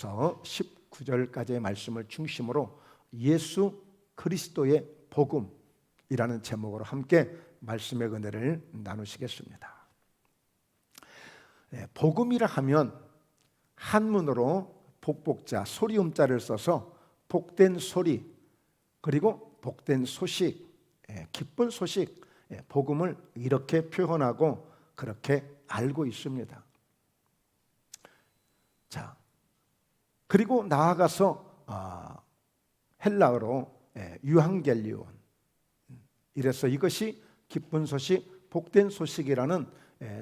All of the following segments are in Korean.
1절에서 19절까지의 말씀을 중심으로 예수 그리스도의 복음이라는 제목으로 함께 말씀의 은혜를 나누시겠습니다. 복음이라 하면 한문으로 복복자, 소리음자를 써서 복된 소리, 그리고 복된 소식, 기쁜 소식, 복음을 이렇게 표현하고 그렇게 알고 있습니다. 자, 그리고 나아가서 헬라어로 유한겔리온, 이래서 이것이 기쁜 소식, 복된 소식이라는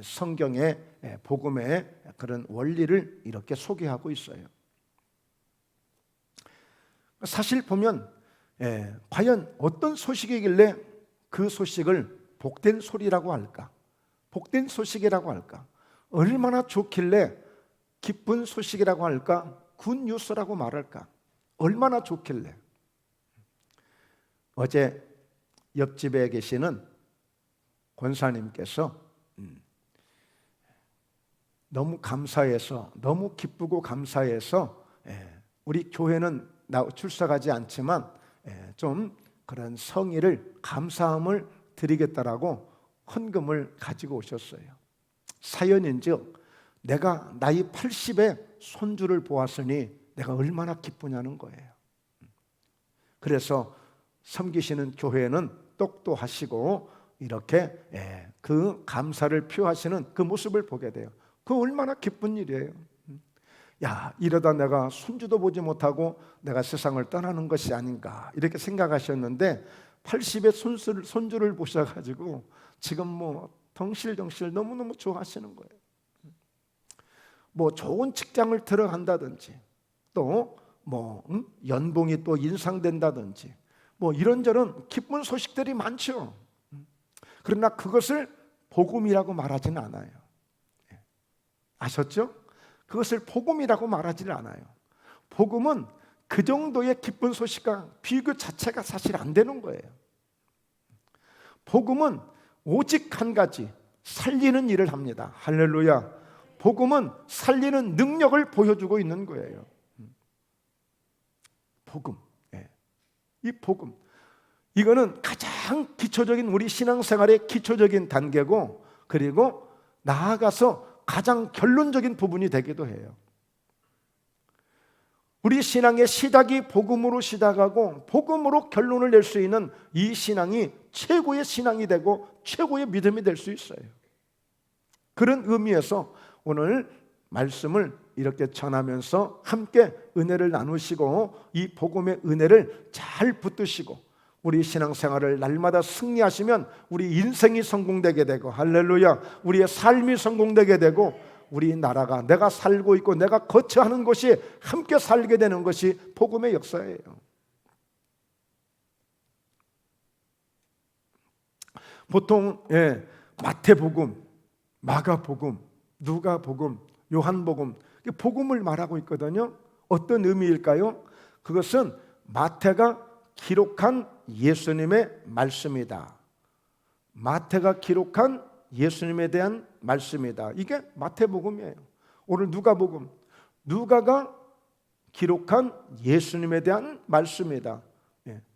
성경의 복음의 그런 원리를 이렇게 소개하고 있어요. 사실 보면 과연 어떤 소식이길래 그 소식을 복된 소리라고 할까? 복된 소식이라고 할까? 얼마나 좋길래 기쁜 소식이라고 할까? 굿뉴스라고 말할까? 얼마나 좋길래? 어제 옆집에 계시는 권사님께서 너무 감사해서, 너무 기쁘고 감사해서 우리 교회는 출석하지 않지만 좀 그런 성의를, 감사함을 드리겠다라고 헌금을 가지고 오셨어요. 사연인즉 내가 나이 80에 손주를 보았으니 내가 얼마나 기쁘냐는 거예요. 그래서 섬기시는 교회는 똑똑하시고 이렇게 그 감사를 표하시는 그 모습을 보게 돼요. 그 얼마나 기쁜 일이에요. 야, 이러다 내가 손주도 보지 못하고 내가 세상을 떠나는 것이 아닌가 이렇게 생각하셨는데 80의 손주를 보셔가지고 지금 뭐 덩실덩실 너무너무 좋아하시는 거예요. 뭐 좋은 직장을 들어간다든지 또 뭐 연봉이 또 인상된다든지 뭐 이런저런 기쁜 소식들이 많죠. 그러나 그것을 복음이라고 말하지는 않아요. 아셨죠? 그것을 복음이라고 말하지는 않아요. 복음은 그 정도의 기쁜 소식과 비교 자체가 사실 안 되는 거예요. 복음은 오직 한 가지, 살리는 일을 합니다. 할렐루야. 복음은 살리는 능력을 보여주고 있는 거예요. 복음. 이 복음, 이거는 가장 기초적인, 우리 신앙생활의 기초적인 단계고, 그리고 나아가서 가장 결론적인 부분이 되기도 해요. 우리 신앙의 시작이 복음으로 시작하고 복음으로 결론을 낼 수 있는 이 신앙이 최고의 신앙이 되고 최고의 믿음이 될 수 있어요. 그런 의미에서 오늘 말씀을 이렇게 전하면서 함께 은혜를 나누시고 이 복음의 은혜를 잘 붙드시고 우리 신앙생활을 날마다 승리하시면 우리 인생이 성공되게 되고, 할렐루야, 우리의 삶이 성공되게 되고 우리 나라가, 내가 살고 있고 내가 거처하는 곳이 함께 살게 되는 것이 복음의 역사예요. 보통 마태복음, 마가복음, 누가복음, 요한복음, 복음을 말하고 있거든요. 어떤 의미일까요? 그것은 마태가 기록한 예수님의 말씀이다. 마태가 기록한 예수님에 대한 말씀이다. 이게 마태복음이에요. 오늘 누가복음, 누가가 기록한 예수님에 대한 말씀이다.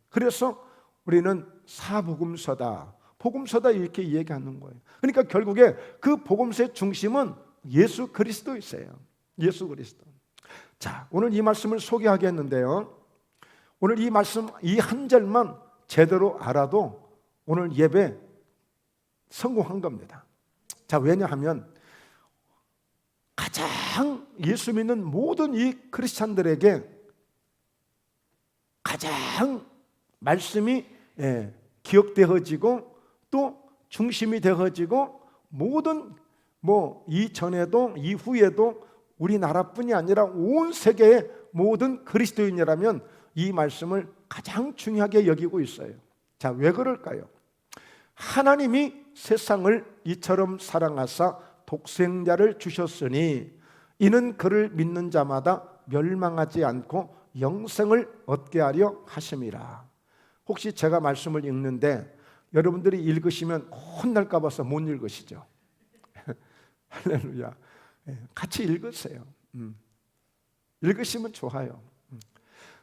그래서 우리는 사복음서다, 복음서다 이렇게 얘기하는 거예요. 그러니까 결국에 그 복음서의 중심은 예수 그리스도이세요. 예수 그리스도. 자, 오늘 이 말씀을 소개하겠는데요, 오늘 이 말씀 이 한 절만 제대로 알아도 오늘 예배 성공한 겁니다. 자, 왜냐하면 가장 예수 믿는 모든 이 크리스찬들에게 가장 말씀이 기억되어지고 또 중심이 되어지고, 모든 뭐 이전에도 이후에도 우리나라뿐이 아니라 온 세계의 모든 그리스도인이라면 이 말씀을 가장 중요하게 여기고 있어요. 자, 왜 그럴까요? 하나님이 세상을 이처럼 사랑하사 독생자를 주셨으니 이는 그를 믿는 자마다 멸망하지 않고 영생을 얻게 하려 하심이라. 혹시 제가 말씀을 읽는데 여러분들이 읽으시면 혼날까 봐서 못 읽으시죠? 할렐루야. 같이 읽으세요. 읽으시면 좋아요.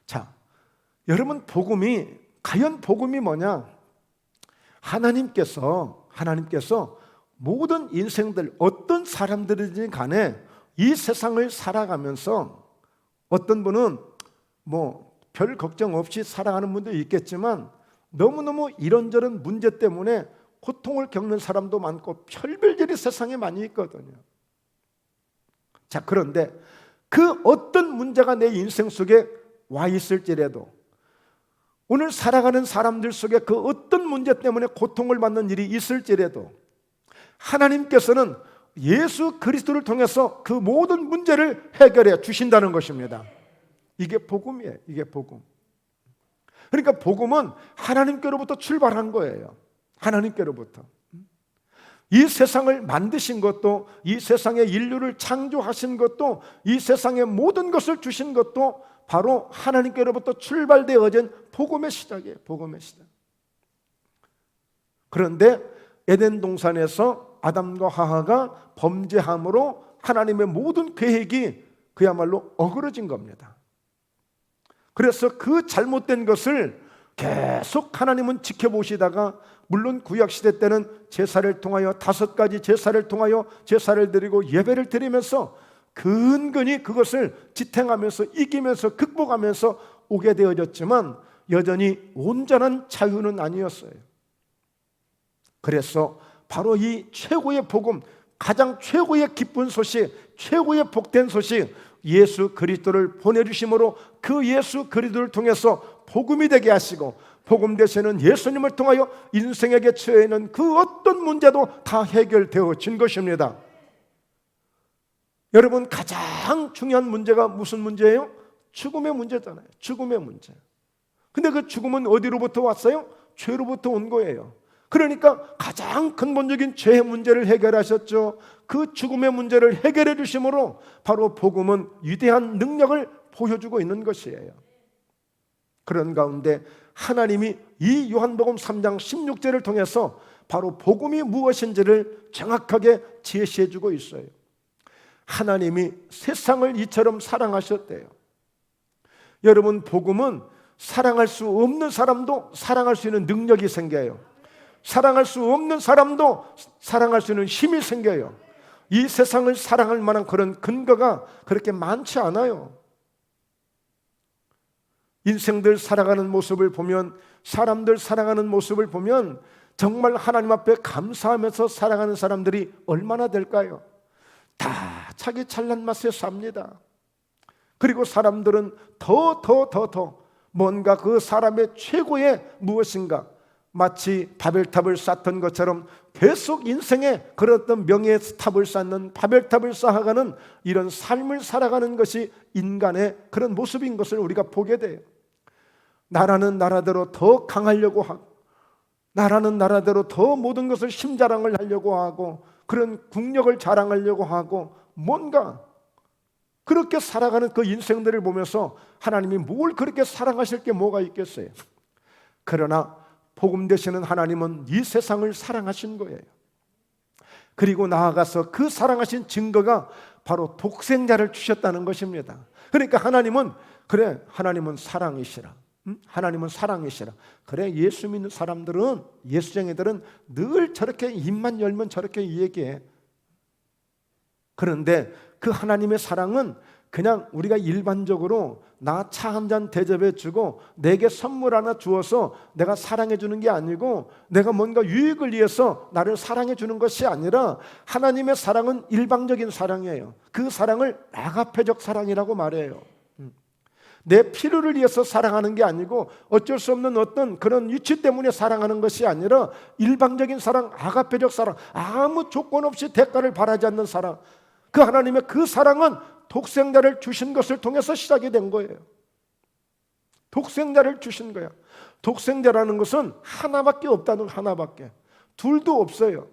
자, 여러분, 과연 복음이 뭐냐? 하나님께서 모든 인생들, 어떤 사람들이든 간에 이 세상을 살아가면서 어떤 분은 별 걱정 없이 살아가는 분도 있겠지만 너무너무 이런저런 문제 때문에 고통을 겪는 사람도 많고 별별일이 세상에 많이 있거든요. 자, 그런데 그 어떤 문제가 내 인생 속에 와 있을지라도, 오늘 살아가는 사람들 속에 그 어떤 문제 때문에 고통을 받는 일이 있을지라도 하나님께서는 예수 그리스도를 통해서 그 모든 문제를 해결해 주신다는 것입니다. 이게 복음이에요. 이게 복음. 그러니까 복음은 하나님께로부터 출발한 거예요. 하나님께로부터. 이 세상을 만드신 것도, 이 세상의 인류를 창조하신 것도, 이 세상의 모든 것을 주신 것도 바로 하나님께로부터 출발되어진 복음의 시작이에요. 복음의 시작. 그런데 에덴 동산에서 아담과 하와가 범죄함으로 하나님의 모든 계획이 그야말로 어그러진 겁니다. 그래서 그 잘못된 것을 계속 하나님은 지켜보시다가, 물론 구약시대 때는 제사를 통하여 5가지 제사를 통하여 제사를 드리고 예배를 드리면서 근근히 그것을 지탱하면서 이기면서 극복하면서 오게 되어졌지만 여전히 온전한 자유는 아니었어요. 그래서 바로 이 최고의 복음, 가장 최고의 기쁜 소식, 최고의 복된 소식, 예수 그리스도를 보내주심으로 그 예수 그리스도를 통해서 복음이 되게 하시고, 복음 되시는 예수님을 통하여 인생에게 처해 있는 그 어떤 문제도 다 해결되어진 것입니다. 여러분, 가장 중요한 문제가 무슨 문제예요? 죽음의 문제잖아요. 죽음의 문제. 근데 그 죽음은 어디로부터 왔어요? 죄로부터 온 거예요. 그러니까 가장 근본적인 죄의 문제를 해결하셨죠. 그 죽음의 문제를 해결해 주심으로 바로 복음은 위대한 능력을 보여주고 있는 것이에요. 그런 가운데 하나님이 이 요한복음 3장 16절을 통해서 바로 복음이 무엇인지를 정확하게 제시해 주고 있어요. 하나님이 세상을 이처럼 사랑하셨대요. 여러분, 복음은 사랑할 수 없는 사람도 사랑할 수 있는 능력이 생겨요. 사랑할 수 없는 사람도 사랑할 수 있는 힘이 생겨요. 이 세상을 사랑할 만한 그런 근거가 그렇게 많지 않아요. 인생들 살아가는 모습을 보면, 사람들 살아가는 모습을 보면 정말 하나님 앞에 감사하면서 살아가는 사람들이 얼마나 될까요? 다 자기 잘난 맛에 삽니다. 그리고 사람들은 더 뭔가 그 사람의 최고의 무엇인가, 마치 바벨탑을 쌓던 것처럼 계속 인생에 그런 어떤 명예의 탑을 쌓는, 바벨탑을 쌓아가는 이런 삶을 살아가는 것이 인간의 그런 모습인 것을 우리가 보게 돼요. 나라는 나라대로 더 강하려고 하고, 나라는 나라대로 더 모든 것을 힘자랑을 하려고 하고, 그런 국력을 자랑하려고 하고, 뭔가 그렇게 살아가는 그 인생들을 보면서 하나님이 뭘 그렇게 사랑하실 게 뭐가 있겠어요? 그러나 복음 되시는 하나님은 이 세상을 사랑하신 거예요. 그리고 나아가서 그 사랑하신 증거가 바로 독생자를 주셨다는 것입니다. 그러니까 하나님은 사랑이시라. 하나님은 사랑이시라. 그래, 예수 믿는 사람들은, 예수쟁이들은 늘 저렇게 입만 열면 저렇게 얘기해. 그런데 그 하나님의 사랑은 그냥 우리가 일반적으로 나 차 한 잔 대접해 주고 내게 선물 하나 주어서 내가 사랑해 주는 게 아니고, 내가 뭔가 유익을 위해서 나를 사랑해 주는 것이 아니라, 하나님의 사랑은 일방적인 사랑이에요. 그 사랑을 아가페적 사랑이라고 말해요. 내 필요를 위해서 사랑하는 게 아니고, 어쩔 수 없는 어떤 그런 위치 때문에 사랑하는 것이 아니라 일방적인 사랑, 아가페적 사랑, 아무 조건 없이 대가를 바라지 않는 사랑. 그 하나님의 그 사랑은 독생자를 주신 것을 통해서 시작이 된 거예요. 독생자를 주신 거야. 독생자라는 것은 하나밖에 없다는, 하나밖에, 둘도 없어요.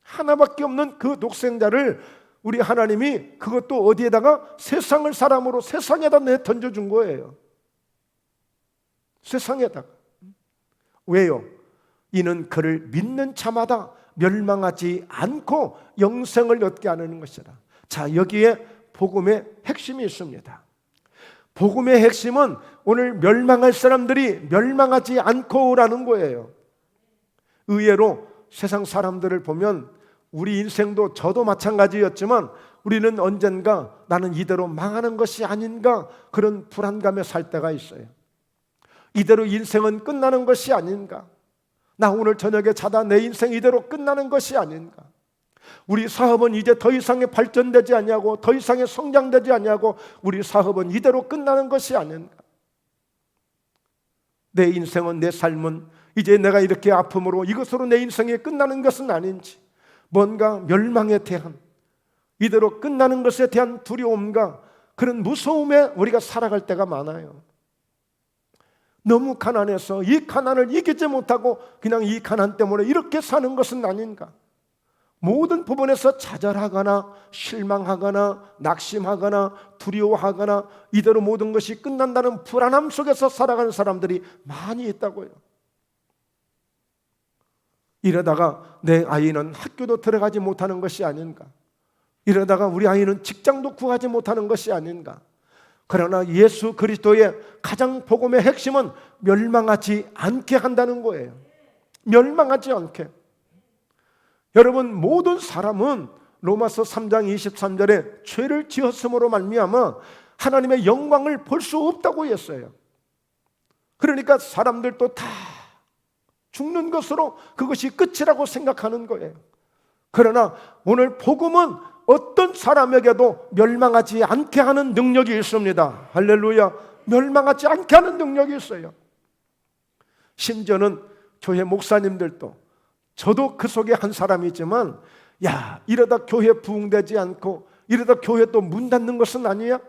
하나밖에 없는 그 독생자를 우리 하나님이 그것도 어디에다가, 세상을 사람으로 세상에다 내던져준 거예요. 세상에다가. 왜요? 이는 그를 믿는 자마다 멸망하지 않고 영생을 얻게 하는 것이라. 자, 여기에 복음의 핵심이 있습니다. 복음의 핵심은 오늘 멸망할 사람들이 멸망하지 않고라는 거예요. 의외로 세상 사람들을 보면 우리 인생도 저도 마찬가지였지만 우리는 언젠가 나는 이대로 망하는 것이 아닌가 그런 불안감에 살 때가 있어요. 이대로 인생은 끝나는 것이 아닌가, 나 오늘 저녁에 자다 내 인생 이대로 끝나는 것이 아닌가, 우리 사업은 이제 더 이상의 발전되지 아니하고 더 이상의 성장되지 아니하고 우리 사업은 이대로 끝나는 것이 아닌가, 내 인생은 내 삶은 이제 내가 이렇게 아픔으로 이것으로 내 인생이 끝나는 것은 아닌지, 뭔가 멸망에 대한, 이대로 끝나는 것에 대한 두려움과 그런 무서움에 우리가 살아갈 때가 많아요. 너무 가난해서 이 가난을 이기지 못하고 그냥 이 가난 때문에 이렇게 사는 것은 아닌가, 모든 부분에서 좌절하거나 실망하거나 낙심하거나 두려워하거나 이대로 모든 것이 끝난다는 불안함 속에서 살아가는 사람들이 많이 있다고요. 이러다가 내 아이는 학교도 들어가지 못하는 것이 아닌가, 이러다가 우리 아이는 직장도 구하지 못하는 것이 아닌가. 그러나 예수 그리스도의 가장 복음의 핵심은 멸망하지 않게 한다는 거예요. 멸망하지 않게. 여러분, 모든 사람은 로마서 3장 23절에 죄를 지었음으로 말미암아 하나님의 영광을 볼 수 없다고 했어요. 그러니까 사람들도 다 죽는 것으로 그것이 끝이라고 생각하는 거예요. 그러나 오늘 복음은 어떤 사람에게도 멸망하지 않게 하는 능력이 있습니다. 할렐루야. 멸망하지 않게 하는 능력이 있어요. 심지어는 교회 목사님들도, 저도 그 속에 한 사람이지만, 야, 이러다 교회 부흥되지 않고 이러다 교회 또 문 닫는 것은 아니야?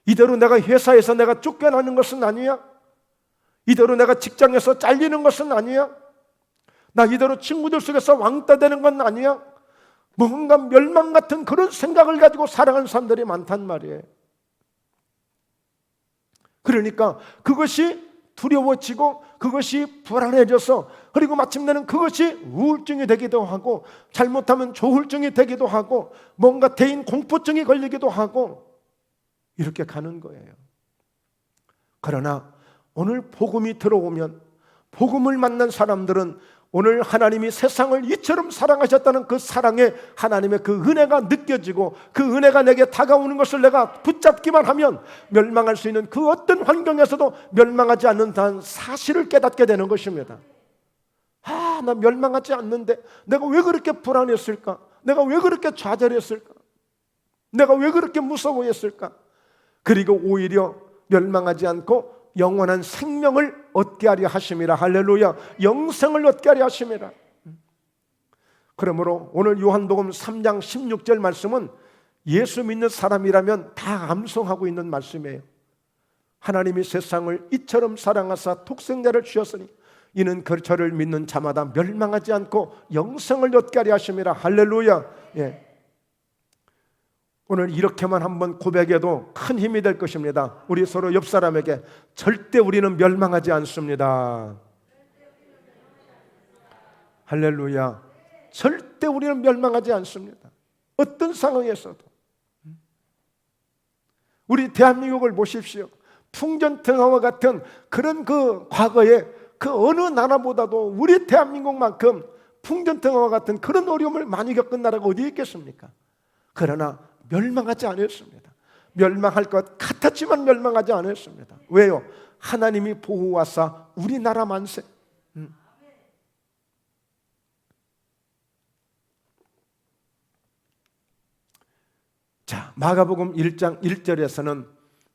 이대로 내가 회사에서 내가 쫓겨나는 것은 아니야? 이대로 내가 직장에서 잘리는 것은 아니야? 나 이대로 친구들 속에서 왕따 되는 건 아니야? 뭔가 멸망 같은 그런 생각을 가지고 살아가는 사람들이 많단 말이에요. 그러니까 그것이 두려워지고 그것이 불안해져서, 그리고 마침내는 그것이 우울증이 되기도 하고 잘못하면 조울증이 되기도 하고 뭔가 대인 공포증이 걸리기도 하고 이렇게 가는 거예요. 그러나 오늘 복음이 들어오면, 복음을 만난 사람들은 오늘 하나님이 세상을 이처럼 사랑하셨다는 그 사랑에 하나님의 그 은혜가 느껴지고 그 은혜가 내게 다가오는 것을 내가 붙잡기만 하면 멸망할 수 있는 그 어떤 환경에서도 멸망하지 않는다는 사실을 깨닫게 되는 것입니다. 아, 나 멸망하지 않는데 내가 왜 그렇게 불안했을까? 내가 왜 그렇게 좌절했을까? 내가 왜 그렇게 무서워했을까? 그리고 오히려 멸망하지 않고 영원한 생명을 얻게 하려 하심이라. 할렐루야. 영생을 얻게 하려 하심이라. 그러므로 오늘 요한복음 3장 16절 말씀은 예수 믿는 사람이라면 다 암송하고 있는 말씀이에요. 하나님이 세상을 이처럼 사랑하사 독생자를 주셨으니 이는 그 저를 믿는 자마다 멸망하지 않고 영생을 얻게 하려 하심이라. 할렐루야. 예. 오늘 이렇게만 한번 고백해도 큰 힘이 될 것입니다. 우리 서로 옆 사람에게 절대 우리는 멸망하지 않습니다. 할렐루야. 절대 우리는 멸망하지 않습니다. 어떤 상황에서도. 우리 대한민국을 보십시오. 풍전등화와 같은 그런 그 과거에 그 어느 나라보다도 우리 대한민국만큼 풍전등화와 같은 그런 어려움을 많이 겪은 나라가 어디 있겠습니까? 그러나 멸망하지 않았습니다. 멸망할 것 같았지만 멸망하지 않았습니다. 왜요? 하나님이 보호하사 우리나라 만세. 자, 마가복음 1장 1절에서는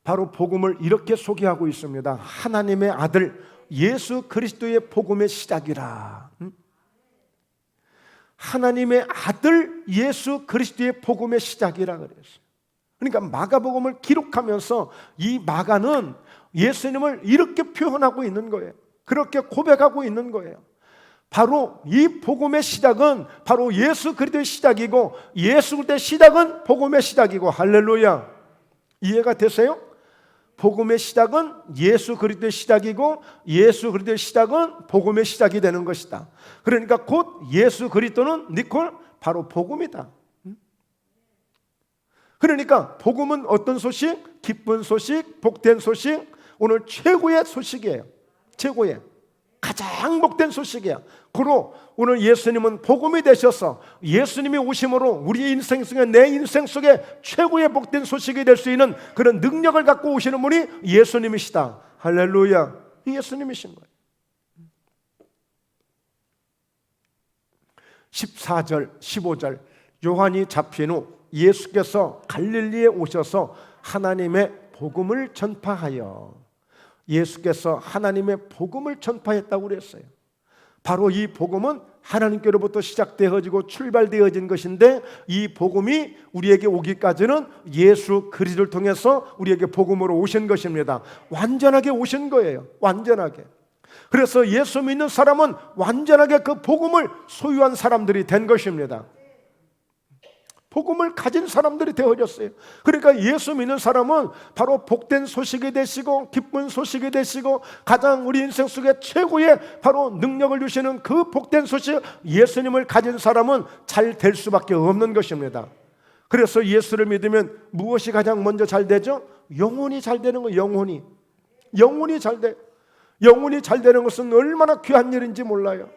바로 복음을 이렇게 소개하고 있습니다. 하나님의 아들 예수 그리스도의 복음의 시작이라. 하나님의 아들 예수 그리스도의 복음의 시작이라 그랬어요. 그러니까 마가복음을 기록하면서 이 마가는 예수님을 이렇게 표현하고 있는 거예요. 그렇게 고백하고 있는 거예요. 바로 이 복음의 시작은 바로 예수 그리스도의 시작이고 예수 그리스도의 시작은 복음의 시작이고. 할렐루야. 이해가 되세요? 복음의 시작은 예수 그리스도의 시작이고 예수 그리스도의 시작은 복음의 시작이 되는 것이다. 그러니까 곧 예수 그리스도는 니콜 바로 복음이다. 그러니까 복음은 어떤 소식? 기쁜 소식, 복된 소식. 오늘 최고의 소식이에요. 최고의, 가장 복된 소식이야. 그리고 오늘 예수님은 복음이 되셔서 예수님이 오심으로 우리 인생 속에, 내 인생 속에 최고의 복된 소식이 될 수 있는 그런 능력을 갖고 오시는 분이 예수님이시다. 할렐루야. 예수님이신 거예요. 14절, 15절 요한이 잡힌 후 예수께서 갈릴리에 오셔서 하나님의 복음을 전파하여, 예수께서 하나님의 복음을 전파했다고 그랬어요. 바로 이 복음은 하나님께로부터 시작되어지고 출발되어진 것인데, 이 복음이 우리에게 오기까지는 예수 그리스도를 통해서 우리에게 복음으로 오신 것입니다. 완전하게 오신 거예요. 완전하게. 그래서 예수 믿는 사람은 완전하게 그 복음을 소유한 사람들이 된 것입니다. 복음을 가진 사람들이 되어졌어요. 그러니까 예수 믿는 사람은 바로 복된 소식이 되시고 기쁜 소식이 되시고 가장 우리 인생 속에 최고의 바로 능력을 주시는 그 복된 소식, 예수님을 가진 사람은 잘 될 수밖에 없는 것입니다. 그래서 예수를 믿으면 무엇이 가장 먼저 잘 되죠? 영혼이 잘 되는 거예요. 영혼이 잘 돼. 영혼이 잘 되는 것은 얼마나 귀한 일인지 몰라요.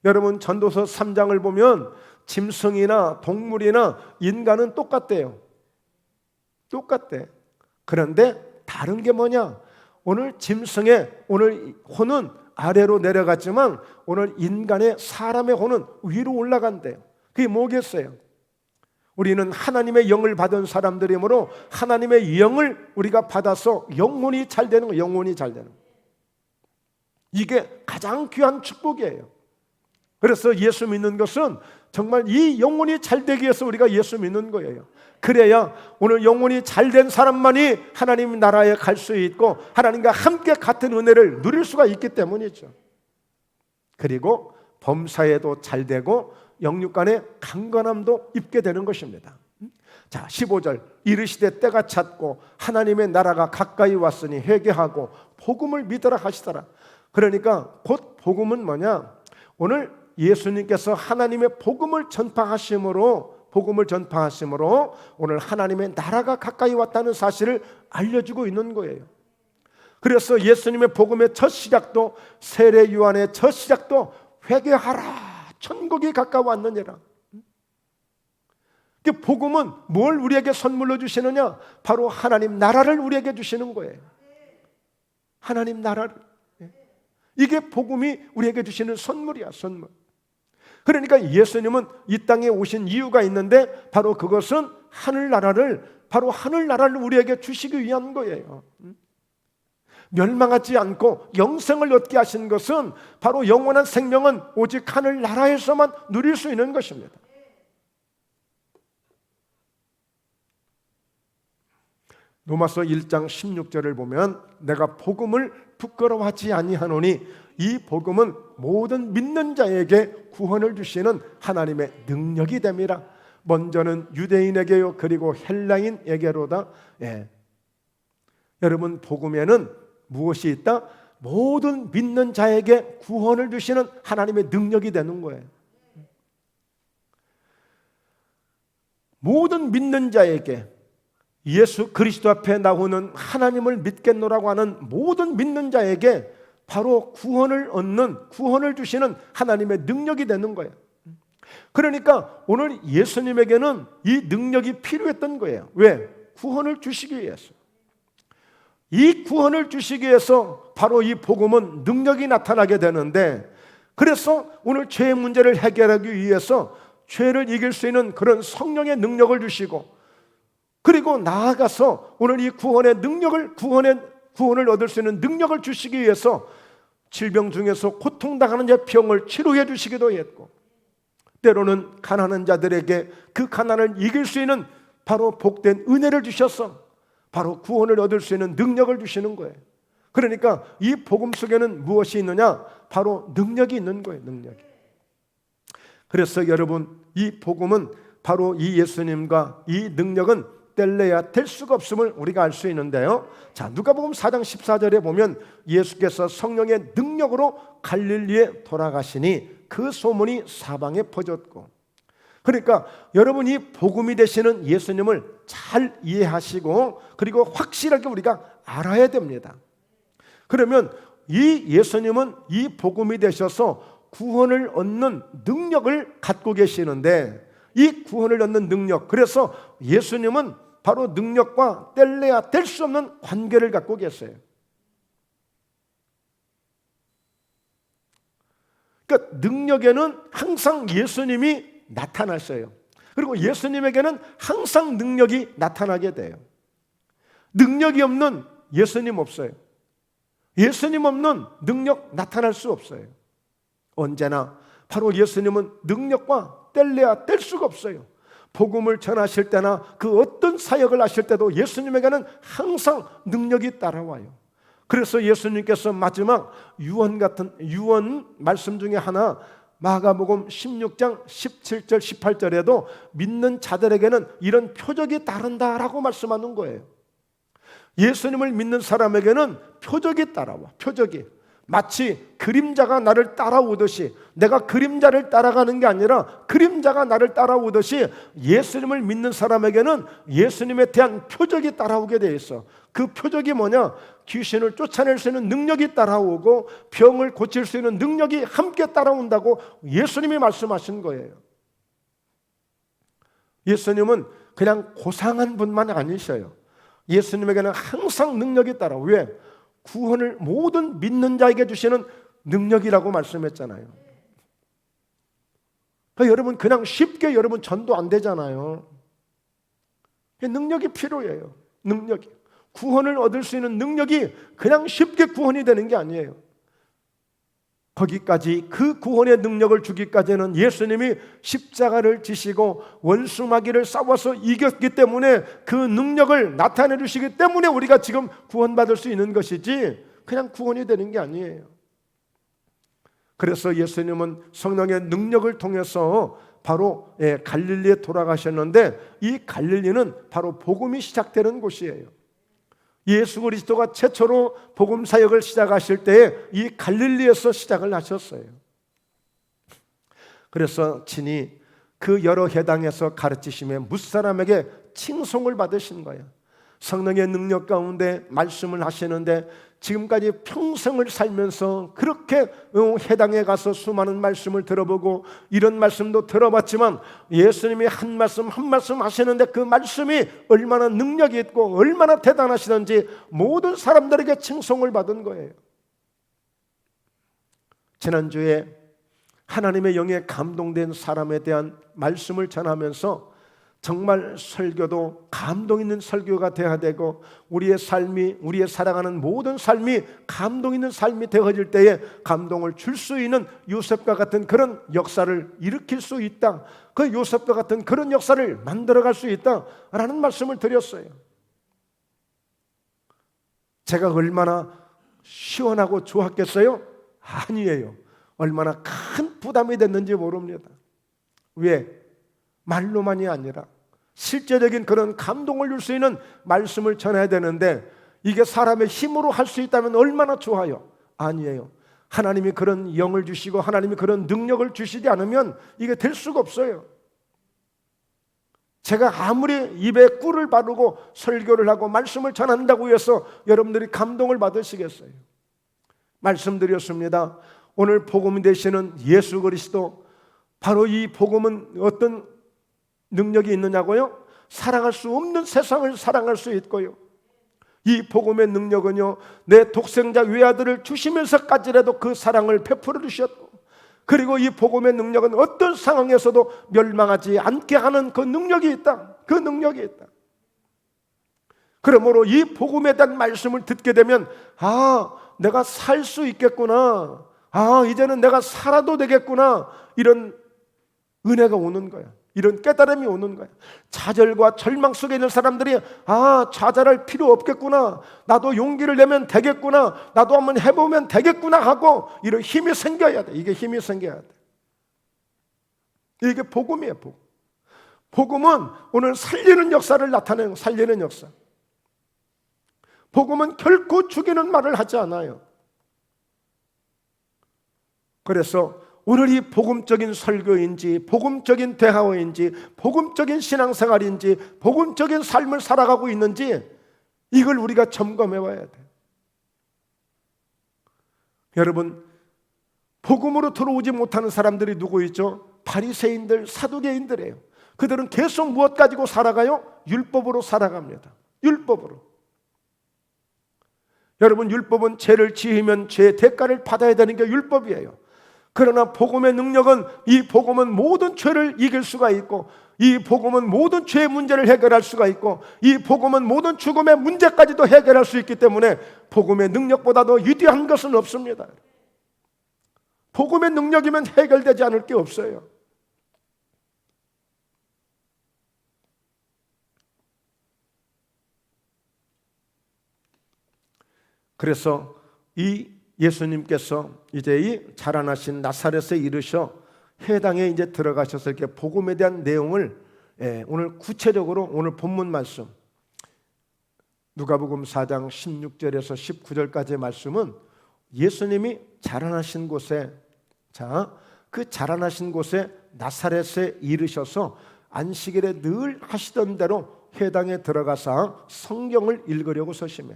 여러분, 전도서 3장을 보면 짐승이나 동물이나 인간은 똑같대요. 똑같대. 그런데 다른 게 뭐냐? 오늘 짐승의 오늘 혼은 아래로 내려갔지만 오늘 인간의, 사람의 혼은 위로 올라간대요. 그게 뭐겠어요? 우리는 하나님의 영을 받은 사람들이므로 하나님의 영을 우리가 받아서 영혼이 잘 되는 거예요. 영혼이 잘 되는 거예요. 이게 가장 귀한 축복이에요. 그래서 예수 믿는 것은 정말 이 영혼이 잘 되기 위해서 우리가 예수 믿는 거예요. 그래야 오늘 영혼이 잘 된 사람만이 하나님 나라에 갈 수 있고 하나님과 함께 같은 은혜를 누릴 수가 있기 때문이죠. 그리고 범사에도 잘 되고 영육간의 강건함도 입게 되는 것입니다. 자, 15절 이르시되 때가 찼고 하나님의 나라가 가까이 왔으니 회개하고 복음을 믿으라 하시더라. 그러니까 곧 복음은 뭐냐? 오늘 예수님께서 하나님의 복음을 전파하심으로 오늘 하나님의 나라가 가까이 왔다는 사실을 알려주고 있는 거예요. 그래서 예수님의 복음의 첫 시작도, 세례 요한의 첫 시작도 회개하라, 천국이 가까웠느니라. 복음은 뭘 우리에게 선물로 주시느냐? 바로 하나님 나라를 우리에게 주시는 거예요. 하나님 나라를. 이게 복음이 우리에게 주시는 선물이야, 선물. 그러니까 예수님은 이 땅에 오신 이유가 있는데 바로 그것은 하늘나라를 우리에게 주시기 위한 거예요. 멸망하지 않고 영생을 얻게 하신 것은 바로 영원한 생명은 오직 하늘나라에서만 누릴 수 있는 것입니다. 로마서 1장 16절을 보면 내가 복음을 부끄러워하지 아니하노니 이 복음은 모든 믿는 자에게 구원을 주시는 하나님의 능력이 됨이라. 먼저는 유대인에게요 그리고 헬라인에게로다. 여러분, 복음에는 무엇이 있다? 모든 믿는 자에게 구원을 주시는 하나님의 능력이 되는 거예요. 모든 믿는 자에게, 예수 그리스도 앞에 나오는 하나님을 믿겠노라고 하는 모든 믿는 자에게 바로 구원을 주시는 하나님의 능력이 되는 거예요. 그러니까 오늘 예수님에게는 이 능력이 필요했던 거예요. 왜? 구원을 주시기 위해서. 이 구원을 주시기 위해서 바로 이 복음은 능력이 나타나게 되는데, 그래서 오늘 죄의 문제를 해결하기 위해서 죄를 이길 수 있는 그런 성령의 능력을 주시고, 그리고 나아가서 오늘 이 구원의 능력을, 구원을 얻을 수 있는 능력을 주시기 위해서 질병 중에서 고통당하는 자 병을 치료해 주시기도 했고, 때로는 가난한 자들에게 그 가난을 이길 수 있는 바로 복된 은혜를 주셔서 바로 구원을 얻을 수 있는 능력을 주시는 거예요. 그러니까 이 복음 속에는 무엇이 있느냐? 바로 능력이 있는 거예요. 능력이. 그래서 여러분, 이 복음은 바로 이 예수님과 이 능력은 뗄래야 될 수가 없음을 우리가 알 수 있는데요. 자, 누가복음 4장 14절에 보면 예수께서 성령의 능력으로 갈릴리에 돌아가시니 그 소문이 사방에 퍼졌고, 그러니까 여러분이 복음이 되시는 예수님을 잘 이해하시고 그리고 확실하게 우리가 알아야 됩니다. 그러면 이 예수님은 이 복음이 되셔서 구원을 얻는 능력을 갖고 계시는데, 이 구원을 얻는 능력, 그래서 예수님은 바로 능력과 뗄래야 뗄 수 없는 관계를 갖고 계세요. 그러니까 능력에는 항상 예수님이 나타나셔요. 그리고 예수님에게는 항상 능력이 나타나게 돼요. 능력이 없는 예수님 없어요. 예수님 없는 능력 나타날 수 없어요. 언제나 바로 예수님은 능력과 뗄래야 뗄 수가 없어요. 복음을 전하실 때나 그 어떤 사역을 하실 때도 예수님에게는 항상 능력이 따라와요. 그래서 예수님께서 마지막 유언 말씀 중에 하나, 마가복음 16장 17절 18절에도 믿는 자들에게는 이런 표적이 따른다라고 말씀하는 거예요. 예수님을 믿는 사람에게는 표적이 따라와. 표적이 마치 그림자가 나를 따라오듯이, 내가 그림자를 따라가는 게 아니라 그림자가 나를 따라오듯이 예수님을 믿는 사람에게는 예수님에 대한 표적이 따라오게 돼 있어. 그 표적이 뭐냐? 귀신을 쫓아낼 수 있는 능력이 따라오고 병을 고칠 수 있는 능력이 함께 따라온다고 예수님이 말씀하신 거예요. 예수님은 그냥 고상한 분만 아니셔요. 예수님에게는 항상 능력이 따라와. 왜? 구원을 모든 믿는 자에게 주시는 능력이라고 말씀했잖아요. 그러니까 여러분 그냥 쉽게 여러분 전도 안 되잖아요. 능력이 필요해요. 능력이. 구원을 얻을 수 있는 능력이 그냥 쉽게 구원이 되는 게 아니에요. 거기까지 그 구원의 능력을 주기까지는 예수님이 십자가를 지시고 원수마귀를 싸워서 이겼기 때문에 그 능력을 나타내 주시기 때문에 우리가 지금 구원받을 수 있는 것이지 그냥 구원이 되는 게 아니에요. 그래서 예수님은 성령의 능력을 통해서 바로 갈릴리에 돌아가셨는데, 이 갈릴리는 바로 복음이 시작되는 곳이에요. 예수 그리스도가 최초로 복음 사역을 시작하실 때에 이 갈릴리에서 시작을 하셨어요. 그래서 친히 그 여러 회당에서 가르치심에 무사람에게 칭송을 받으신 거예요. 성령의 능력 가운데 말씀을 하시는데 지금까지 평생을 살면서 그렇게 회당에 가서 수많은 말씀을 들어보고 이런 말씀도 들어봤지만 예수님이 한 말씀 한 말씀 하시는데 그 말씀이 얼마나 능력이 있고 얼마나 대단하시던지 모든 사람들에게 칭송을 받은 거예요. 지난주에 하나님의 영에 감동된 사람에 대한 말씀을 전하면서 정말 설교도 감동 있는 설교가 되어야 되고 우리의 삶이, 우리의 살아가는 모든 삶이 감동 있는 삶이 되어질 때에 감동을 줄 수 있는 요셉과 같은 그런 역사를 일으킬 수 있다. 그 요셉과 같은 그런 역사를 만들어갈 수 있다라는 말씀을 드렸어요. 제가 얼마나 시원하고 좋았겠어요? 아니에요. 얼마나 큰 부담이 됐는지 모릅니다. 왜? 말로만이 아니라 실제적인 그런 감동을 줄 수 있는 말씀을 전해야 되는데 이게 사람의 힘으로 할 수 있다면 얼마나 좋아요. 아니에요. 하나님이 그런 영을 주시고 하나님이 그런 능력을 주시지 않으면 이게 될 수가 없어요. 제가 아무리 입에 꿀을 바르고 설교를 하고 말씀을 전한다고 해서 여러분들이 감동을 받으시겠어요? 말씀드렸습니다. 오늘 복음이 되시는 예수 그리스도, 바로 이 복음은 어떤 능력이 있느냐고요? 사랑할 수 없는 세상을 사랑할 수 있고요. 이 복음의 능력은요, 내 독생자 외아들을 주시면서까지라도 그 사랑을 베풀어 주셨고, 그리고 이 복음의 능력은 어떤 상황에서도 멸망하지 않게 하는 그 능력이 있다. 그 능력이 있다. 그러므로 이 복음에 대한 말씀을 듣게 되면 내가 살 수 있겠구나. 이제는 내가 살아도 되겠구나. 이런 은혜가 오는 거야. 이런 깨달음이 오는 거예요. 좌절과 절망 속에 있는 사람들이 좌절할 필요 없겠구나, 나도 용기를 내면 되겠구나, 나도 한번 해보면 되겠구나 하고 이런 힘이 생겨야 돼. 이게 힘이 생겨야 돼. 이게 복음이에요. 복음은 오늘 살리는 역사를 나타내는, 살리는 역사. 복음은 결코 죽이는 말을 하지 않아요. 그래서 오늘 이 복음적인 설교인지, 복음적인 대화인지, 복음적인 신앙생활인지, 복음적인 삶을 살아가고 있는지 이걸 우리가 점검해 봐야 돼. 여러분, 복음으로 들어오지 못하는 사람들이 누구 있죠? 바리새인들, 사두개인들이에요. 그들은 계속 무엇 가지고 살아가요? 율법으로 살아갑니다. 율법으로. 여러분, 율법은 죄를 지으면 죄의 대가를 받아야 되는 게 율법이에요. 그러나 복음의 능력은, 이 복음은 모든 죄를 이길 수가 있고, 이 복음은 모든 죄의 문제를 해결할 수가 있고, 이 복음은 모든 죽음의 문제까지도 해결할 수 있기 때문에 복음의 능력보다도 위대한 것은 없습니다. 복음의 능력이면 해결되지 않을 게 없어요. 그래서 이 예수님께서 이제 이 자라나신 나사렛에 이르셔 회당에 이제 들어가셔서 이렇게 복음에 대한 내용을 오늘 구체적으로 오늘 본문 말씀 누가복음 4장 16절에서 19절까지의 말씀은 예수님이 자라나신 곳에, 그 자라나신 곳에 나사렛에 이르셔서 안식일에 늘 하시던 대로 회당에 들어가서 성경을 읽으려고 서심해.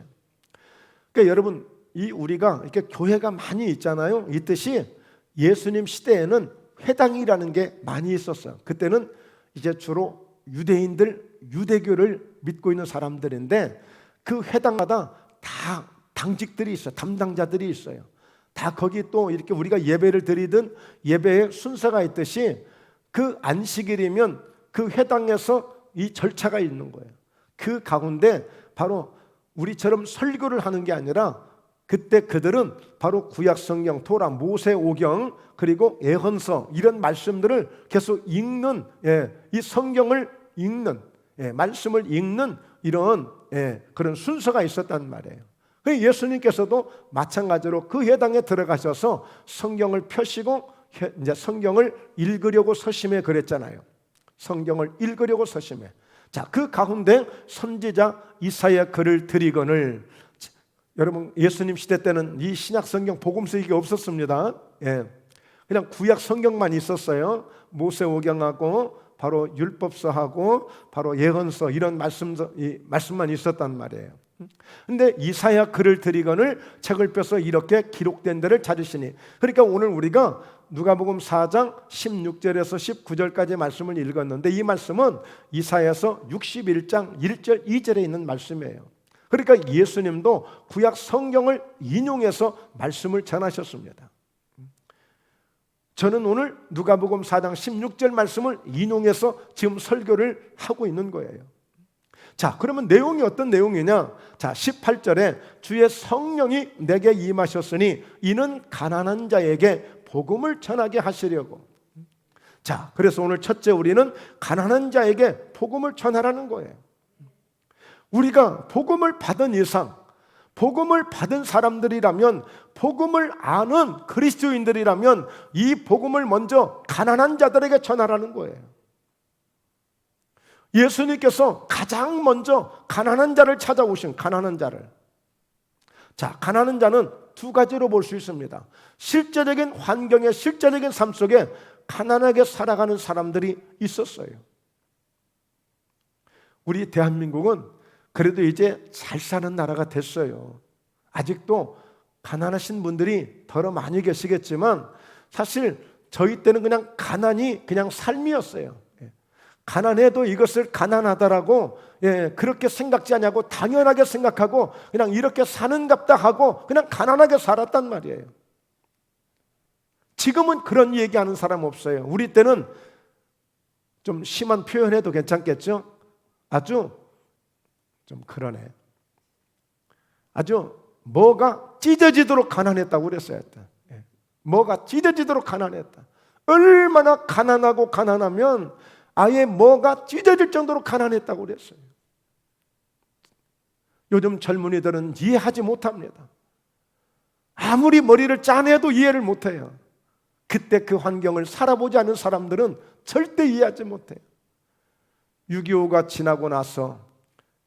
그러니까 여러분, 이 우리가 이렇게 교회가 많이 있잖아요. 있듯이 예수님 시대에는 회당이라는 게 많이 있었어요. 그때는 이제 주로 유대인들, 유대교를 믿고 있는 사람들인데 그 회당마다 다 당직들이 있어요. 담당자들이 있어요. 다 거기 또 이렇게 우리가 예배를 드리든 예배의 순서가 있듯이 그 안식일이면 그 회당에서 이 절차가 있는 거예요. 그 가운데 바로 우리처럼 설교를 하는 게 아니라 그때 그들은 바로 구약 성경, 토라, 모세 오경, 그리고 예언서 이런 말씀들을 계속 읽는, 이 성경을 읽는, 말씀을 읽는 이런 그런 순서가 있었단 말이에요. 예수님께서도 마찬가지로 그 회당에 들어가셔서 성경을 펴시고 이제 성경을 읽으려고 서심해 그랬잖아요. 성경을 읽으려고 서심해. 자, 그 가운데 선지자 이사야 글을 드리거늘. 여러분, 예수님 시대 때는 이 신약 성경 복음서 이게 없었습니다. 그냥 구약 성경만 있었어요. 모세 오경하고 바로 율법서하고 바로 예언서 이런 말씀만 있었단 말이에요. 근데 이사야 글을 드리거늘 책을 펴서 이렇게 기록된 데를 찾으시니. 그러니까 오늘 우리가 누가복음 4장 16절에서 19절까지 말씀을 읽었는데 이 말씀은 이사야서 61장 1절 2절에 있는 말씀이에요. 그러니까 예수님도 구약 성경을 인용해서 말씀을 전하셨습니다. 저는 오늘 누가복음 4장 16절 말씀을 인용해서 지금 설교를 하고 있는 거예요. 자, 그러면 내용이 어떤 내용이냐? 자, 18절에 주의 성령이 내게 임하셨으니 이는 가난한 자에게 복음을 전하게 하시려고. 자, 그래서 오늘 첫째 우리는 가난한 자에게 복음을 전하라는 거예요. 우리가 복음을 받은 이상, 복음을 받은 사람들이라면, 복음을 아는 그리스도인들이라면 이 복음을 먼저 가난한 자들에게 전하라는 거예요. 예수님께서 가장 먼저 가난한 자를 찾아오신, 가난한 자를. 자, 가난한 자는 두 가지로 볼 수 있습니다. 실제적인 환경에, 실제적인 삶 속에 가난하게 살아가는 사람들이 있었어요. 우리 대한민국은 그래도 이제 잘 사는 나라가 됐어요. 아직도 가난하신 분들이 더러 많이 계시겠지만 사실 저희 때는 그냥 가난이 그냥 삶이었어요. 가난해도 이것을 가난하다라고 그렇게 생각지 않냐고 당연하게 생각하고 그냥 이렇게 사는갑다 하고 그냥 가난하게 살았단 말이에요. 지금은 그런 얘기하는 사람 없어요. 우리 때는 좀 심한 표현해도 괜찮겠죠? 아주 좀 그러네. 아주 뭐가 찢어지도록 가난했다고 그랬어요. 뭐가 찢어지도록 가난했다. 얼마나 가난하고 가난하면 아예 뭐가 찢어질 정도로 가난했다고 그랬어요. 요즘 젊은이들은 이해하지 못합니다. 아무리 머리를 짜내도 이해를 못해요. 그때 그 환경을 살아보지 않은 사람들은 절대 이해하지 못해요. 6.25가 지나고 나서